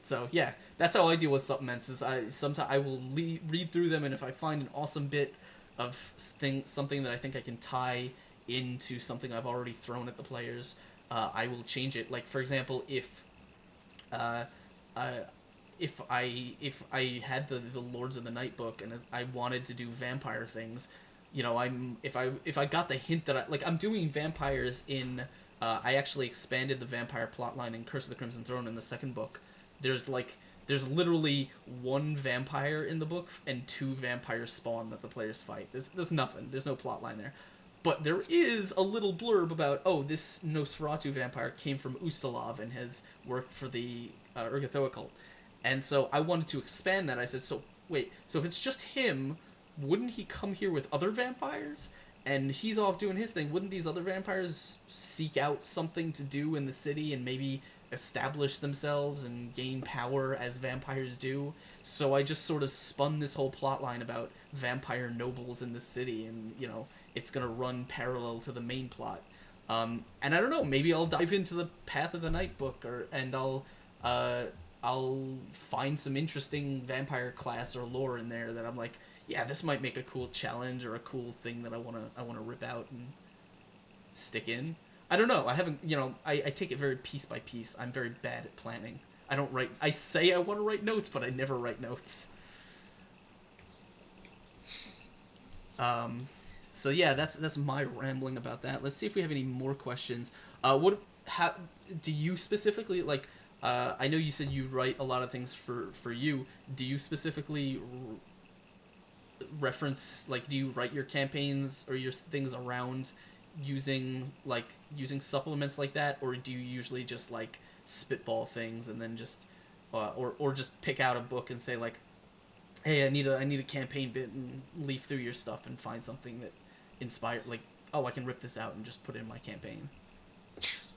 So, yeah, that's how I deal with supplements. Is sometimes I will read through them, and if I find an awesome bit of something that I think I can tie into something I've already thrown at the players, I will change it. Like, for example, if uh, uh, if I had the Lords of the Night book and I wanted to do vampire things, if I got the hint that I'm doing vampires in I actually expanded the vampire plotline in Curse of the Crimson Throne in the second book. There's literally one vampire in the book and two vampires spawn that the players fight. There's nothing. There's no plotline there. But there is a little blurb about, this Nosferatu vampire came from Ustalav and has worked for the Urgathoa cult. And so I wanted to expand that. I said, so if it's just him, wouldn't he come here with other vampires? And he's off doing his thing. Wouldn't these other vampires seek out something to do in the city and maybe establish themselves and gain power as vampires do? So I just sort of spun this whole plotline about vampire nobles in the city, and it's gonna run parallel to the main plot. And I don't know, maybe I'll dive into the Path of the Night book, and I'll find some interesting vampire class or lore in there that I'm like, yeah, this might make a cool challenge or a cool thing that I wanna rip out and stick in. I don't know. I haven't, I take it very piece by piece. I'm very bad at planning. I don't write. I say I want to write notes, but I never write notes. So yeah, that's my rambling about that. Let's see if we have any more questions. How do you specifically like? I know you said you write a lot of things for you. Do you specifically reference, like, do you write your campaigns or your things around using supplements like that, or do you usually just like spitball things and then just or just pick out a book and say like, hey, I need a campaign bit, and leaf through your stuff and find something that inspired, like, I can rip this out and just put it in my campaign?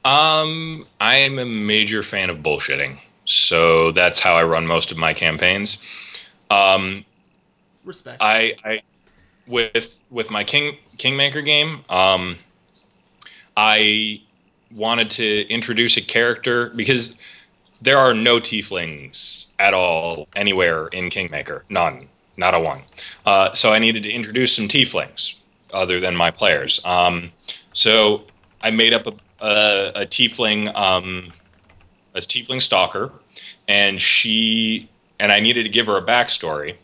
I am a major fan of bullshitting, so that's how I run most of my campaigns. Respect. I with my Kingmaker game, I wanted to introduce a character because there are no tieflings at all anywhere in Kingmaker. None. Not a one. So I needed to introduce some tieflings other than my players. So I made up a tiefling, stalker, and I needed to give her a backstory.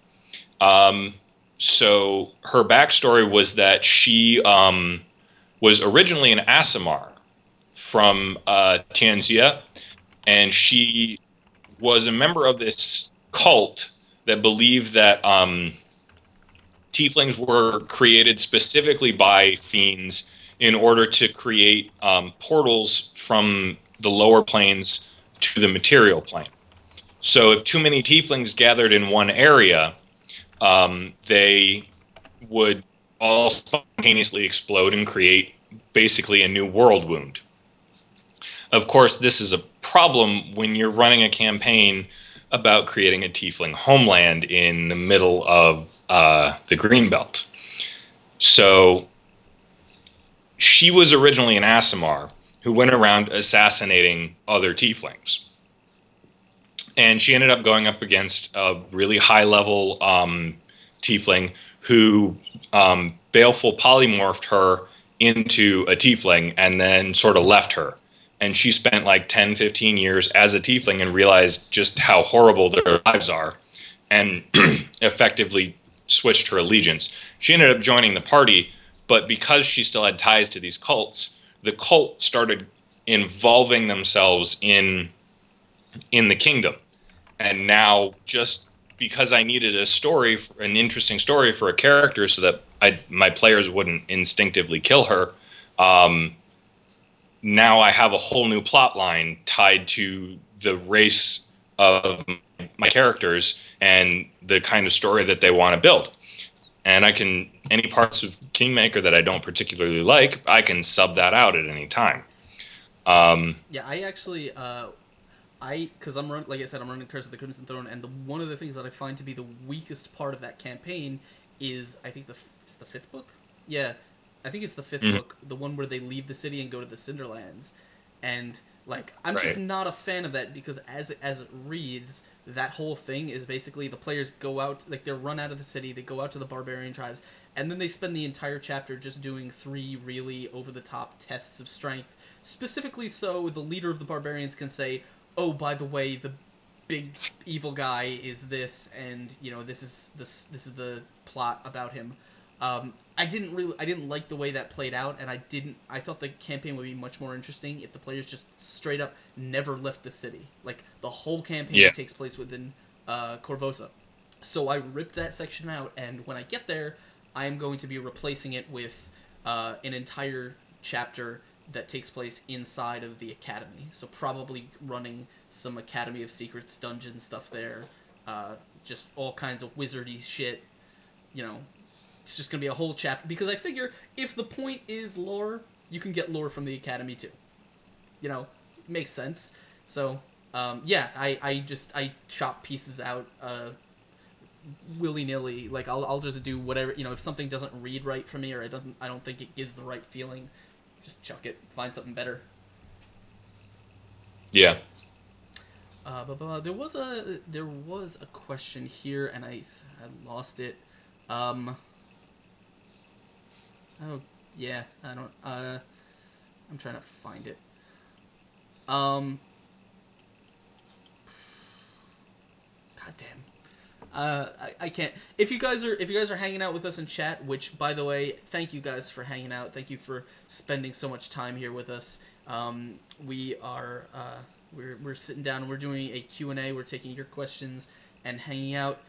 So her backstory was that she was originally an Aasimar from Tianxia, and she was a member of this cult that believed that tieflings were created specifically by fiends in order to create portals from the lower planes to the material plane. So if too many tieflings gathered in one area, they would all spontaneously explode and create basically a new world wound. Of course, this is a problem when you're running a campaign about creating a tiefling homeland in the middle of the Greenbelt. So she was originally an Aasimar who went around assassinating other tieflings. And she ended up going up against a really high-level tiefling who baleful polymorphed her into a tiefling and then sort of left her. And she spent like 10, 15 years as a tiefling and realized just how horrible their lives are, and effectively switched her allegiance. She ended up joining the party, but because she still had ties to these cults, the cult started involving themselves in the kingdom. And now, just because I needed an interesting story for a character so that my players wouldn't instinctively kill her, now I have a whole new plot line tied to the race of my characters and the kind of story that they want to build. And any parts of Kingmaker that I don't particularly like, I can sub that out at any time. Yeah, I actually, because I'm running, like I said, I'm running Curse of the Crimson Throne, and one of the things that I find to be the weakest part of that campaign is, I think it's the fifth book? Yeah, I think it's the fifth book, the one where they leave the city and go to the Cinderlands. And, like, I'm just not a fan of that, because as it reads, that whole thing is basically the players go out, like, they're run out of the city, they go out to the barbarian tribes, and then they spend the entire chapter just doing 3 really over-the-top tests of strength, specifically so the leader of the barbarians can say, oh, by the way, the big evil guy is this, and this is the plot about him. I didn't like the way that played out, and I thought the campaign would be much more interesting if the players just straight up never left the city. Like, the whole campaign takes place within Corvosa. So I ripped that section out, and when I get there, I am going to be replacing it with an entire chapter that takes place inside of the academy. So probably running some Academy of Secrets dungeon stuff there, just all kinds of wizardy shit. It's just gonna be a whole chapter, because I figure if the point is lore, you can get lore from the academy too. It makes sense. So I chop pieces out willy nilly. Like I'll just do whatever. If something doesn't read right for me, or I don't think it gives the right feeling, just chuck it. Find something better. Yeah. There was a question here, and I lost it. Oh yeah, I don't. I'm trying to find it. God damn. I can't. If you guys are hanging out with us in chat, which, by the way, thank you guys for hanging out. Thank you for spending so much time here with us. We are we're sitting down and we're doing a Q&A. We're taking your questions and hanging out.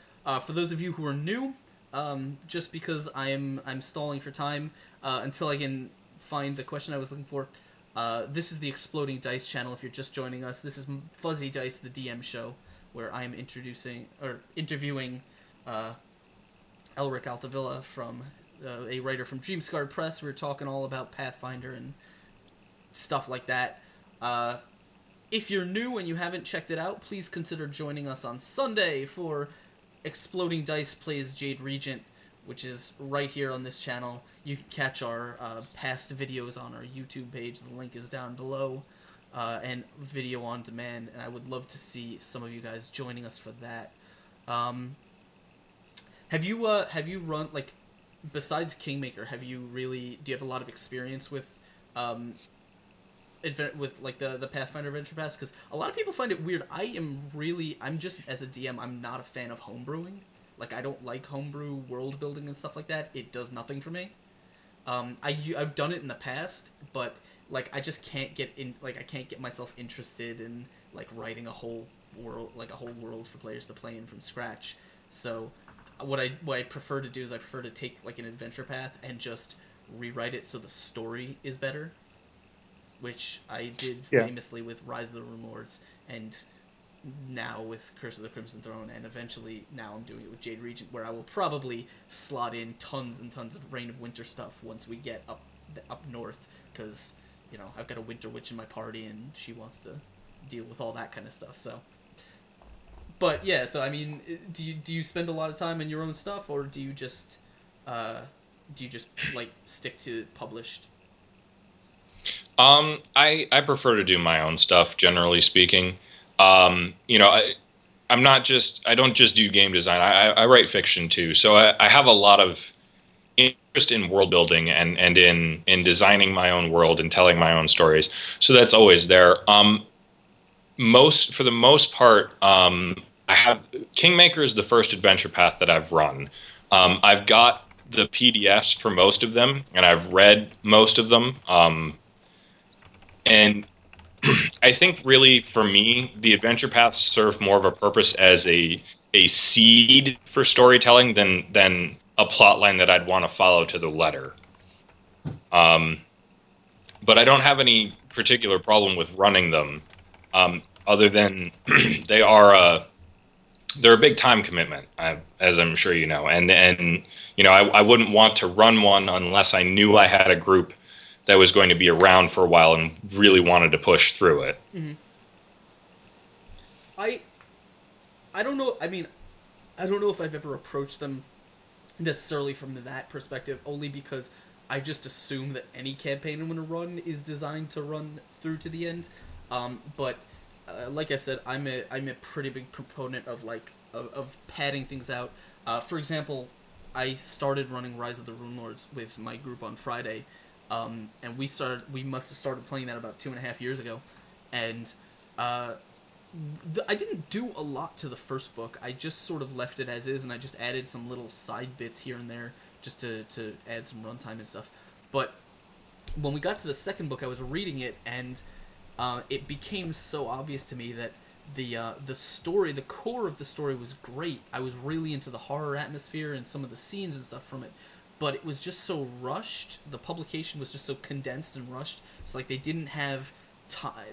For those of you who are new, just because I'm stalling for time until I can find the question I was looking for. This is the Exploding Dice channel. If you're just joining us, this is Fuzzy Dice, the DM show, where I am interviewing Elric Altovilla, from a writer from Dreamscarred Press. We're talking all about Pathfinder and stuff like that. If you're new and you haven't checked it out, please consider joining us on Sunday for Exploding Dice Plays Jade Regent, which is right here on this channel. You can catch our past videos on our YouTube page. The link is down below, and video on demand. And I would love to see some of you guys joining us for that. Have you run, like, besides Kingmaker? Do you have a lot of experience with like the Pathfinder Adventure Pass? Because a lot of people find it weird. I'm just, as a DM, I'm not a fan of homebrewing. Like, I don't like homebrew world building and stuff like that. It does nothing for me. I've done it in the past, but like I just can't get in. Like, I can't get myself interested in like writing a whole world for players to play in from scratch. So what I prefer to do is I prefer to take like an adventure path and just rewrite it so the story is better, which I did famously with Rise of the Rune Lords, and now with Curse of the Crimson Throne, and eventually now I'm doing it with Jade Regent, where I will probably slot in tons and tons of Reign of Winter stuff once we get up north, because I've got a Winter Witch in my party and she wants to deal with all that kind of stuff. So, but yeah, so I mean, do you spend a lot of time in your own stuff, or do you just like stick to published? I prefer to do my own stuff, generally speaking. I don't just do game design. I write fiction too. So I have a lot of interest in world building and in designing my own world and telling my own stories. So that's always there. For the most part, I have Kingmaker is the first adventure path that I've run. I've got the PDFs for most of them, and I've read most of them. And I think really for me, the adventure paths serve more of a purpose as a seed for storytelling than a plot line that I'd want to follow to the letter. But I don't have any particular problem with running them, other than they're a big time commitment, as I'm sure you know. And I wouldn't want to run one unless I knew I had a group that was going to be around for a while and really wanted to push through it. Mm-hmm. I don't know. I mean, I don't know if I've ever approached them necessarily from that perspective, only because I just assume that any campaign I'm going to run is designed to run through to the end. But like I said, I'm a pretty big proponent of of padding things out. For example, I started running Rise of the Rune Lords with my group on Friday. And we must have started playing that about 2.5 years ago, and I didn't do a lot to the first book. I just sort of left it as is, and I just added some little side bits here and there just to add some runtime and stuff. But when we got to the second book, I was reading it, and it became so obvious to me that the story, the core of the story was great. I was really into the horror atmosphere and some of the scenes and stuff from it, but it was just so rushed. The publication was just so condensed and rushed. It's like they didn't have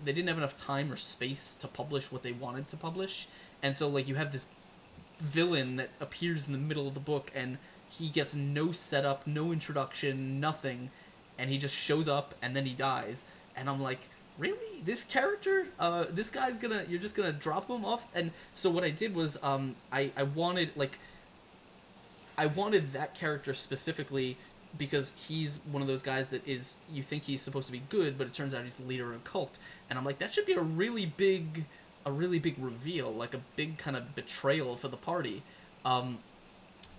they didn't have enough time or space to publish what they wanted to publish, and so like you have this villain that appears in the middle of the book, and he gets no setup, no introduction, nothing, and he just shows up and then he dies, and I'm like, really, this character, this guy's you're just gonna drop him off? And so what I did was I wanted that character specifically because he's one of those guys that is, you think he's supposed to be good, but it turns out he's the leader of a cult. And I'm like, that should be a really big reveal, like a big kind of betrayal for the party. And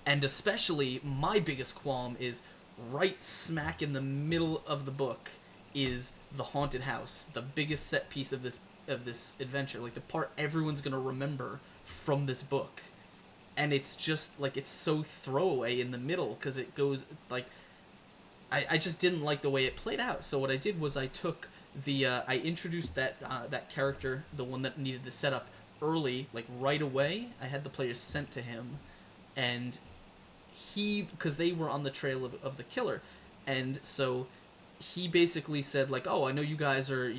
especially, my biggest qualm is right smack in the middle of the book is the haunted house, the biggest set piece of this adventure, like the part everyone's gonna remember from this book. And it's just like, it's so throwaway in the middle because it goes like, I just didn't like the way it played out. So what I did was I took I introduced that character, the one that needed the setup, early, like right away. I had the players sent to him, and because they were on the trail of the killer, and so he basically said like, oh, I know you guys are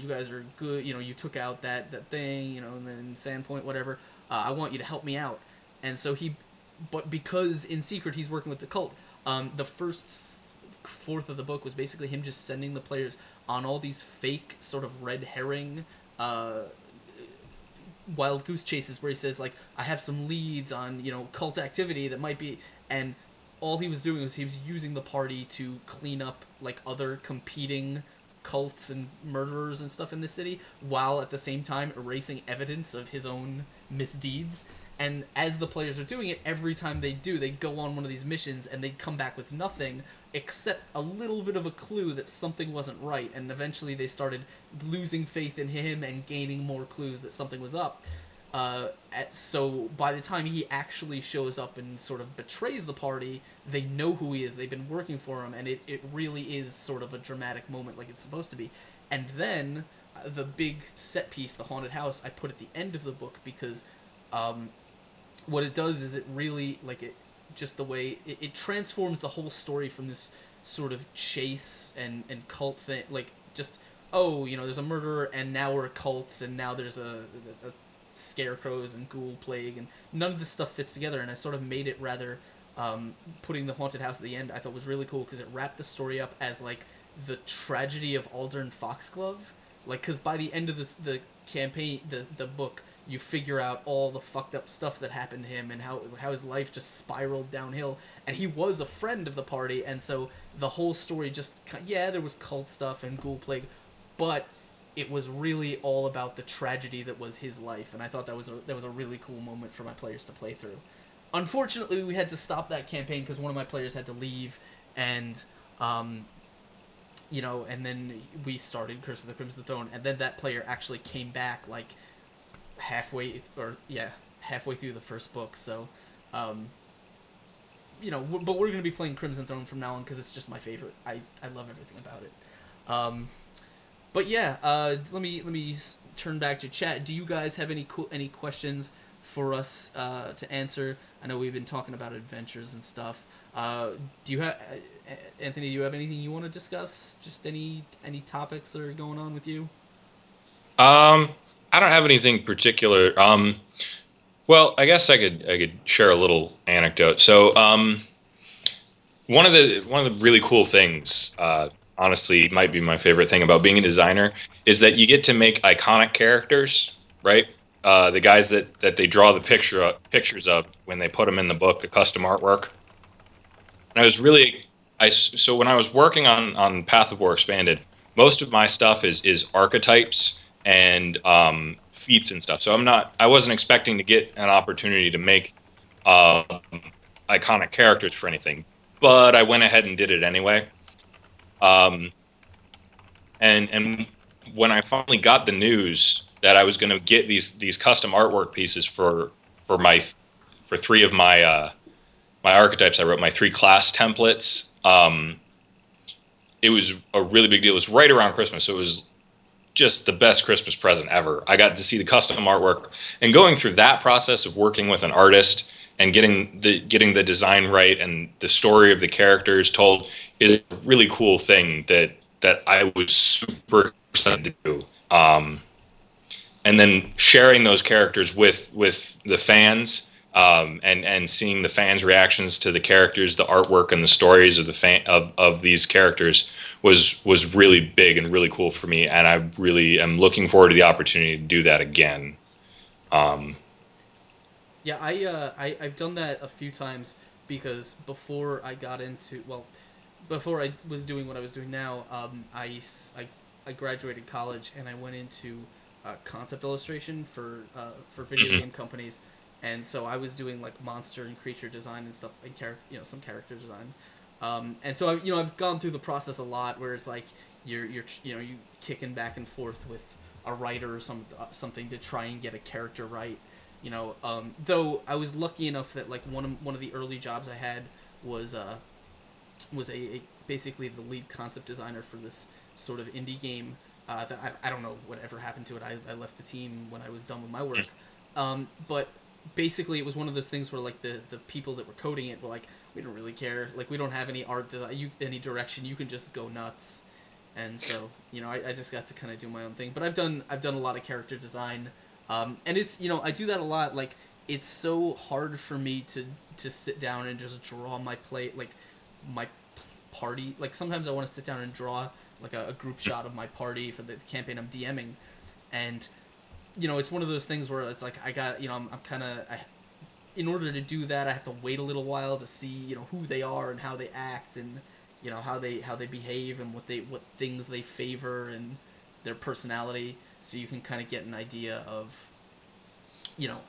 good, you took out that thing, and then Sandpoint, whatever, I want you to help me out. And so but because in secret he's working with the cult, the first fourth of the book was basically him just sending the players on all these fake sort of red herring wild goose chases where he says like, I have some leads on cult activity that might be, and all he was doing was he was using the party to clean up like other competing cults and murderers and stuff in the city, while at the same time erasing evidence of his own misdeeds. And as the players are doing it, every time they go on one of these missions and they come back with nothing except a little bit of a clue that something wasn't right, and eventually they started losing faith in him and gaining more clues that something was up. So by the time he actually shows up and sort of betrays the party, they know who he is, they've been working for him, and it really is sort of a dramatic moment like it's supposed to be. And then the big set piece, the haunted house, I put at the end of the book because what it does is it really, like, it just the way it transforms the whole story from this sort of chase and cult thing, like just, oh, there's a murderer and now we're cults and now there's a scarecrows and ghoul plague, and none of this stuff fits together. And I sort of made it rather, putting the haunted house at the end I thought was really cool because it wrapped the story up as like the tragedy of Aldern Foxglove, like, because by the end of the campaign, the book, you figure out all the fucked up stuff that happened to him and how his life just spiraled downhill, and he was a friend of the party, and so the whole story just, there was cult stuff and ghoul plague, but it was really all about the tragedy that was his life, and I thought that was a really cool moment for my players to play through. Unfortunately, we had to stop that campaign because one of my players had to leave, and and then we started Curse of the Crimson Throne, and then that player actually came back like halfway through the first book. So but we're going to be playing Crimson Throne from now on because it's just my favorite. I love everything about it. But yeah, let me turn back to chat. Do you guys have any questions for us to answer? I know we've been talking about adventures and stuff. Do you have Anthony? Do you have anything you want to discuss? Just any topics that are going on with you? I don't have anything particular. Well, I guess I could share a little anecdote. So, one of the really cool things, honestly, might be my favorite thing about being a designer, is that you get to make iconic characters, right? The guys that they draw the pictures of when they put them in the book, the custom artwork. And so when I was working on Path of War Expanded, most of my stuff is archetypes and feats and stuff. So I wasn't expecting to get an opportunity to make iconic characters for anything, but I went ahead and did it anyway. And when I finally got the news that I was going to get these custom artwork pieces for my for three of my archetypes. I wrote my 3 class templates. It was a really big deal. It was right around Christmas, so it was just the best Christmas present ever. I got to see the custom artwork, and going through that process of working with an artist and getting the design right and the story of the characters told is a really cool thing that I was super excited to do. And then sharing those characters with the fans, and seeing the fans' reactions to the characters, the artwork, and the stories of of these characters was really big and really cool for me, and I really am looking forward to the opportunity to do that again. Yeah, I've done that a few times because before I got into, well, before I was doing what I was doing now, I graduated college and I went into concept illustration for video Mm-hmm. game companies, and so I was doing like monster and creature design and stuff, and some character design. And so I've gone through the process a lot where it's like you kicking back and forth with a writer or something to try and get a character right. Though I was lucky enough that like one of the early jobs I had was a basically the lead concept designer for this sort of indie game that I don't know whatever happened to it. I left the team when I was done with my work. But basically it was one of those things where like the people that were coding it were like, we don't really care, like we don't have any art design, any direction, you can just go nuts. And so I just got to kind of do my own thing. But I've done a lot of character design, and it's I do that a lot. Like it's so hard for me to sit down and just draw my my party. Like sometimes I want to sit down and draw like a group shot of my party for the campaign I'm DMing, and it's one of those things where it's like I got I'm kind of in order to do that I have to wait a little while to see who they are and how they act, and how they behave and what things they favor and their personality, so you can kind of get an idea of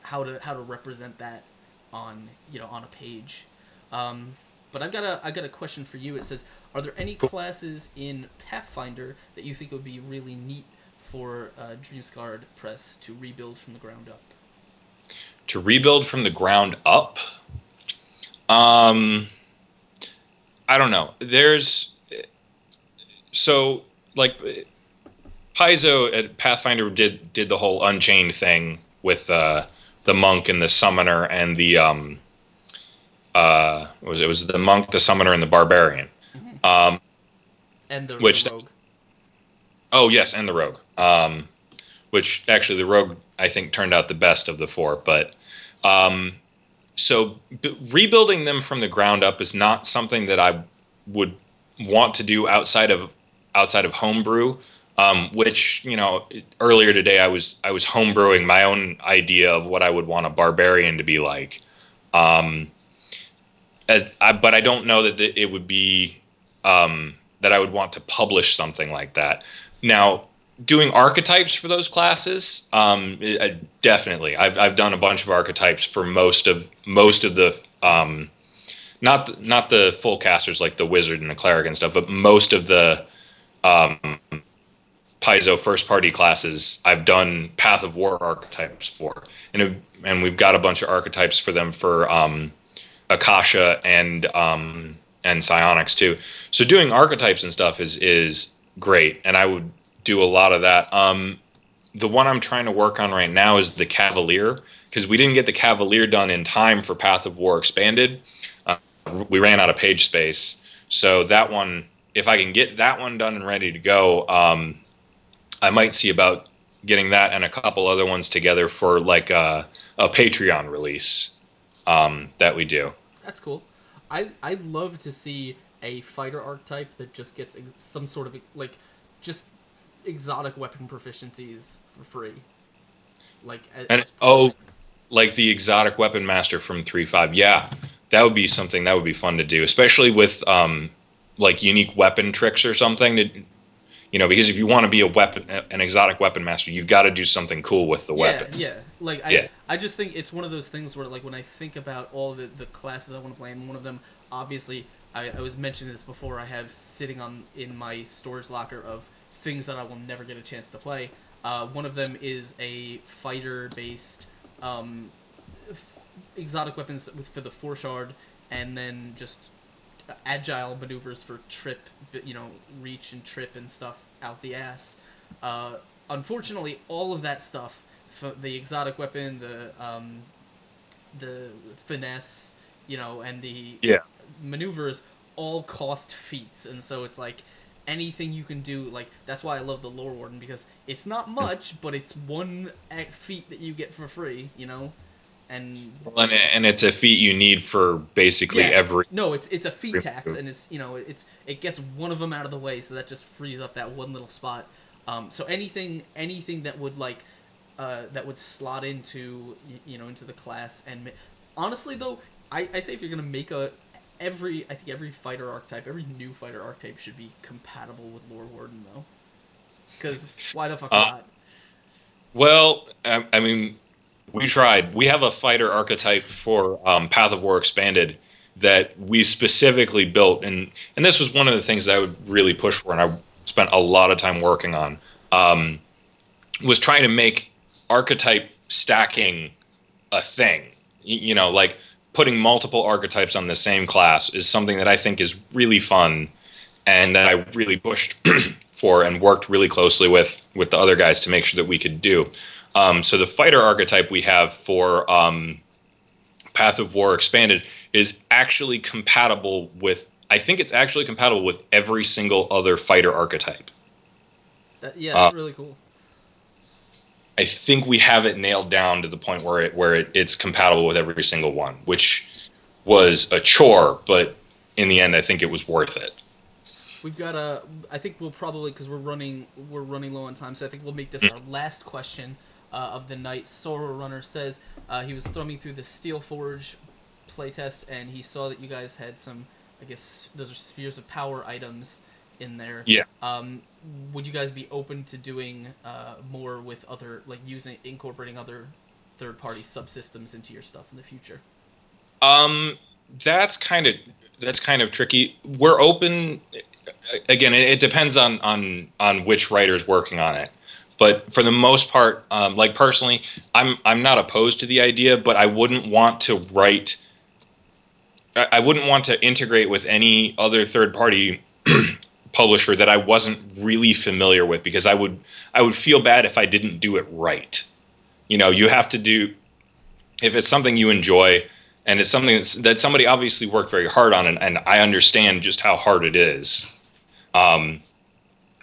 how to represent that on on a page. But I've got a question for you. It says, are there any classes in Pathfinder that you think would be really neat for Dreamscarred Press to rebuild from the ground up? To rebuild from the ground up, I don't know. So like Paizo at Pathfinder did the whole Unchained thing with the monk and the summoner and the it was the monk, the summoner, and the barbarian. Mm-hmm. And the rogue. Oh yes, and the rogue. Which actually the rogue I think turned out the best of the 4. But so rebuilding them from the ground up is not something that I would want to do outside of homebrew. Which earlier today I was homebrewing my own idea of what I would want a barbarian to be like. But I don't know that it would be that I would want to publish something like that. Now, doing archetypes for those classes, definitely. I've done a bunch of archetypes for most of the not the full casters like the wizard and the cleric and stuff, but most of the Paizo first party classes I've done Path of War archetypes for, and we've got a bunch of archetypes for them for Akasha and psionics too. So doing archetypes and stuff is great, and I would do a lot of that. The one I'm trying to work on right now is the Cavalier, because we didn't get the Cavalier done in time for Path of War Expanded. We ran out of page space, so that one, if I can get that one done and ready to go, I might see about getting that and a couple other ones together for like a Patreon release that we do. That's cool. I'd love to see a fighter archetype that just gets some sort of like just exotic weapon proficiencies for free. Like the exotic weapon master from 3.5. Yeah, that would be something that would be fun to do, especially with like unique weapon tricks or something. Because if you want to be an exotic weapon master, you've got to do something cool with the weapons. Yeah. I just think it's one of those things where like when I think about all the classes I want to play, and one of them obviously I was mentioning this before, I have sitting in my storage locker of things that I will never get a chance to play. One of them is a fighter-based exotic weapons for the four shard, and then just agile maneuvers for trip, reach and trip and stuff out the ass. Unfortunately, all of that stuff, the exotic weapon, the finesse, and the maneuvers, all cost feats, and so it's like anything you can do, like that's why I love the Lore Warden, because it's not much, but it's one feat that you get for free, and it's a feat you need for basically every. No, it's a feat tax, and it gets one of them out of the way, so that just frees up that one little spot. So anything that would that would slot into into the class, and honestly though, I say if you're gonna make every fighter archetype, every new fighter archetype should be compatible with Lore Warden though, because why the fuck not? Well, I mean, we tried. We have a fighter archetype for Path of War Expanded that we specifically built, and this was one of the things that I would really push for, and I spent a lot of time working on, was trying to make archetype stacking a thing. Like putting multiple archetypes on the same class is something that I think is really fun, and that I really pushed for and worked really closely with the other guys to make sure that we could do. So the fighter archetype we have for Path of War Expanded is actually compatible with, I think it's actually compatible with every single other fighter archetype. That's really cool. I think we have it nailed down to the point where it's compatible with every single one, which was a chore, but in the end, I think it was worth it. We've got I think we'll probably, because we're running low on time, so I think we'll make this our last question of the night. Sorrow Runner says he was thumbing through the Steelforge playtest, and he saw that you guys had some, I guess those are Spheres of Power items in there. Yeah. Would you guys be open to doing more with other, like incorporating other third-party subsystems into your stuff in the future? That's kind of tricky. We're open. Again, it depends on which writer's working on it. But for the most part, like personally, I'm not opposed to the idea, but I wouldn't want to integrate with any other third-party publisher that I wasn't really familiar with, because I would feel bad if I didn't do it right. You have to do, if it's something you enjoy and it's something that somebody obviously worked very hard on, and I understand just how hard it is,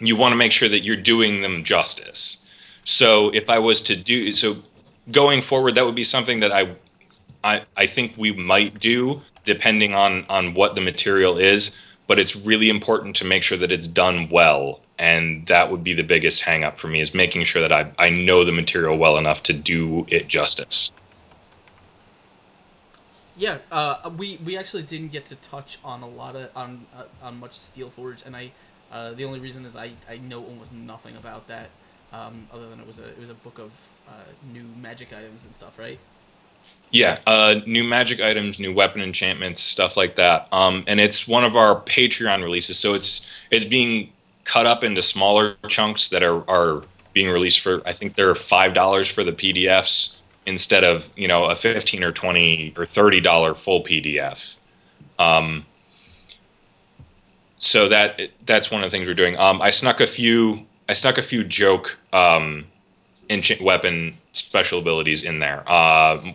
you want to make sure that you're doing them justice. So if I was to do so going forward, that would be something that I think we might do, depending on what the material is. But it's really important to make sure that it's done well, and that would be the biggest hang up for me, is making sure that I know the material well enough to do it justice. Yeah, we actually didn't get to touch on a lot of on much Steelforge, and the only reason is I know almost nothing about that, other than it was a book of new magic items and stuff, right? Yeah, new magic items, new weapon enchantments, stuff like that. And it's one of our Patreon releases, so it's being cut up into smaller chunks that are being released for, I think they're $5 for the PDFs instead of a $15 or $20 or $30 full PDF. So that's one of the things we're doing. I snuck a few joke weapon special abilities in there.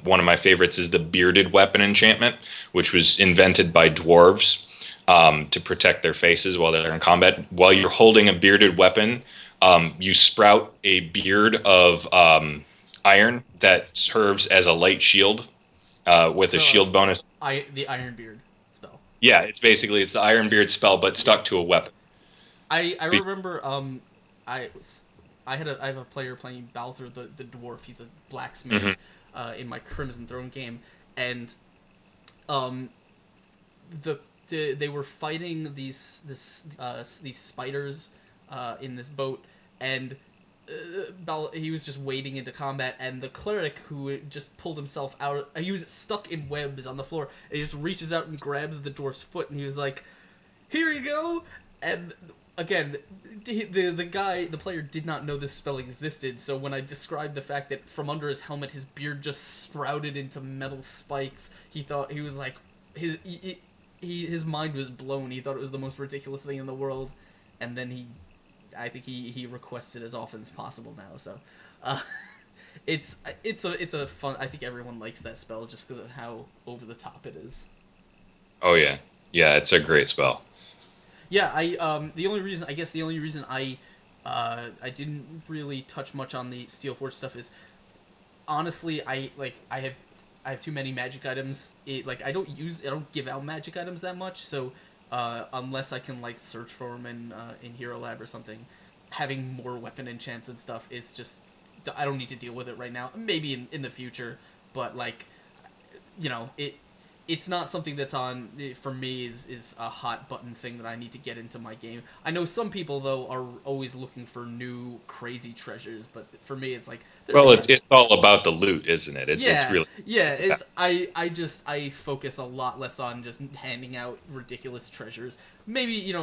One of my favorites is the bearded weapon enchantment, which was invented by dwarves to protect their faces while they're in combat. While you're holding a bearded weapon, you sprout a beard of iron that serves as a light shield with a shield bonus. The Iron Beard spell. Yeah, it's the Iron Beard spell, but stuck to a weapon. I remember I have a player playing Balthur the dwarf. He's a blacksmith in my Crimson Throne game, and they were fighting these spiders in this boat, and he was just wading into combat, and the cleric who just pulled himself out, he was stuck in webs on the floor, and he just reaches out and grabs the dwarf's foot, and he was like, "Here you go," and again, the player did not know this spell existed. So when I described the fact that from under his helmet his beard just sprouted into metal spikes, he was like his mind was blown. He thought it was the most ridiculous thing in the world, and then I think he requests it as often as possible now. So, it's a fun. I think everyone likes that spell just because of how over the top it is. Oh yeah, it's a great spell. Yeah, the only reason I didn't really touch much on the Steelforge stuff is honestly I have too many magic items. I don't give out magic items that much, so unless I can like search for them in Hero Lab or something, having more weapon enchants and stuff is just I don't need to deal with it right now. Maybe in the future, but it's not something that's on for me is a hot button thing that I need to get into my game. I know some people though are always looking for new crazy treasures, but for me it's like it's all about the loot, isn't it? It's really I focus a lot less on just handing out ridiculous treasures. Maybe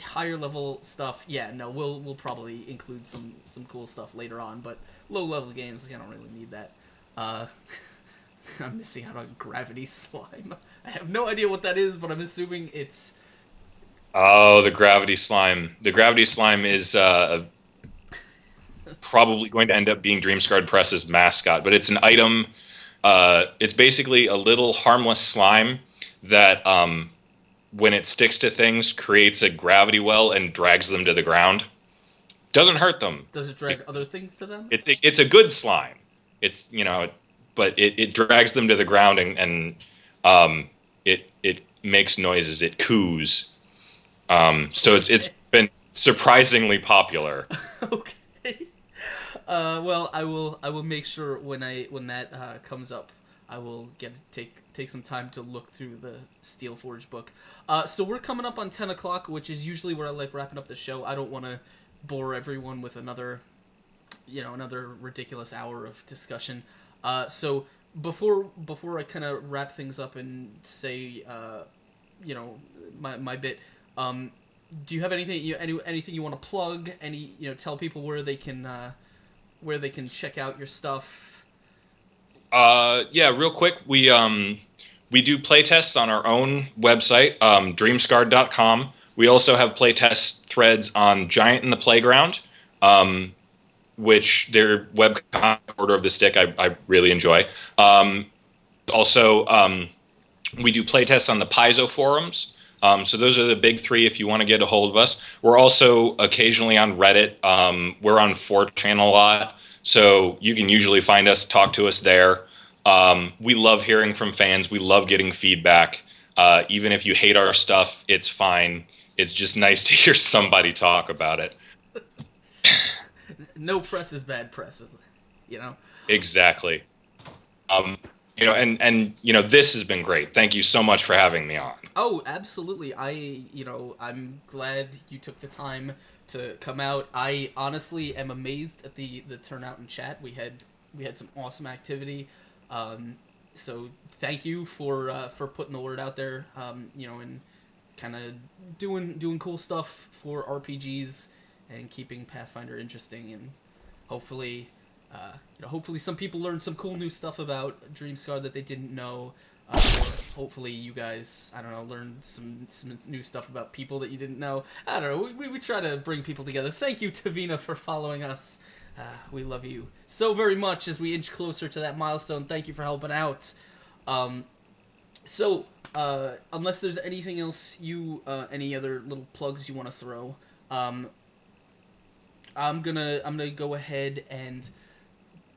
higher level stuff. Yeah, no, we'll probably include some cool stuff later on, but low level games I don't really need that. I'm missing out on gravity slime. I have no idea what that is, but I'm assuming it's... Oh, the gravity slime. The gravity slime is probably going to end up being Dreamscarred Press's mascot, but it's an item. It's basically a little harmless slime that, when it sticks to things, creates a gravity well and drags them to the ground. Doesn't hurt them. Does it drag other things to them? It's a good slime. It's, but it drags them to the ground and it makes noises. It coos. So it's been surprisingly popular. Okay. Well, I will make sure when that comes up, I will take some time to look through the Steelforge book. So we're coming up on 10 o'clock, which is usually where I like wrapping up the show. I don't want to bore everyone with another ridiculous hour of discussion. So before I kind of wrap things up and say, my bit, do you have anything you want to plug? Tell people where they can check out your stuff? Yeah, real quick, we do playtests on our own website, dreamscarred.com. We also have playtest threads on Giant in the Playground, which their webcomic Order of the Stick I really enjoy. Also, we do playtests on the Paizo forums. So those are the big three if you want to get a hold of us. We're also occasionally on Reddit. We're on 4chan a lot, so you can usually find us, talk to us there. We love hearing from fans. We love getting feedback. Even if you hate our stuff, it's fine. It's just nice to hear somebody talk about it. No press is bad press, Exactly. This has been great. Thank you so much for having me on. Oh, absolutely. I'm glad you took the time to come out. I honestly am amazed at the turnout in chat. We had some awesome activity. So thank you for putting the word out there. And kind of doing cool stuff for RPGs and keeping Pathfinder interesting, and hopefully some people learn some cool new stuff about Dreamscarred that they didn't know. Or hopefully you guys, learn some new stuff about people that you didn't know. I don't know. We try to bring people together. Thank you, Tavina, for following us. We love you so very much as we inch closer to that milestone. Thank you for helping out. So, unless there's anything else any other little plugs you want to throw, I'm gonna go ahead and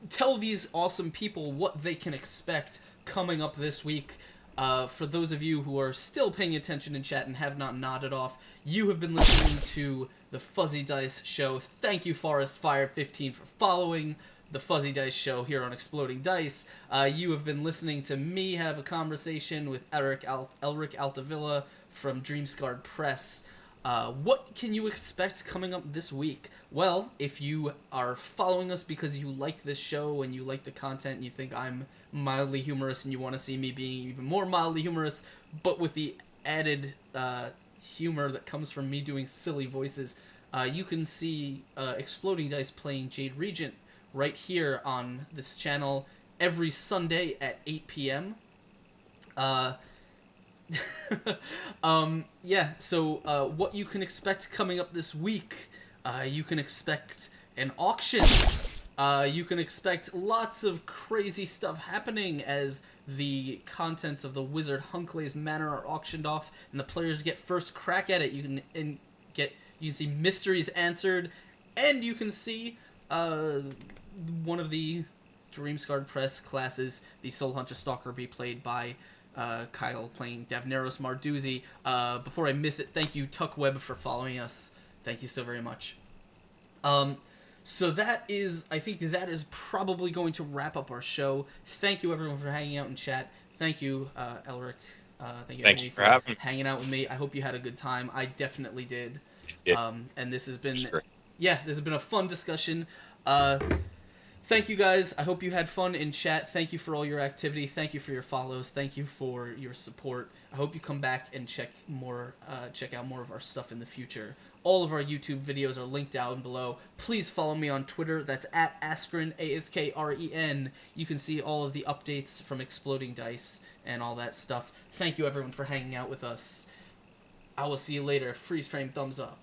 tell these awesome people what they can expect coming up this week. For those of you who are still paying attention in chat and have not nodded off, you have been listening to the Fuzzy Dice Show. Thank you, Forest Fire 15, for following the Fuzzy Dice Show here on Exploding Dice. You have been listening to me have a conversation with Elric Altovilla from Dreamscarred Press. What can you expect coming up this week? Well, if you are following us because you like this show and you like the content and you think I'm mildly humorous and you want to see me being even more mildly humorous, but with the added humor that comes from me doing silly voices, you can see Exploding Dice playing Jade Regent right here on this channel every Sunday at 8 p.m. So what you can expect coming up this week, you can expect an auction. You can expect lots of crazy stuff happening as the contents of the Wizard Hunclay's Manor are auctioned off, and the players get first crack at it. You can see mysteries answered, and you can see one of the Dreamscarred Press classes, the Soul Hunter Stalker, be played by Kyle playing Davneros Marduzzi. Before I miss it, thank you Tuckweb for following us. Thank you so very much. So I think that is probably going to wrap up our show. Thank you everyone for hanging out in chat. Thank you, Elric. Thank you, Anthony, for hanging out with me. I hope you had a good time. I definitely did. And this has been, this has been a fun discussion. Thank you guys. I hope you had fun in chat. Thank you for all your activity. Thank you for your follows. Thank you for your support. I hope you come back and check out more of our stuff in the future. All of our YouTube videos are linked down below. Please follow me on Twitter. That's at Askren, Askren. You can see all of the updates from Exploding Dice and all that stuff. Thank you everyone for hanging out with us. I will see you later. Freeze frame thumbs up.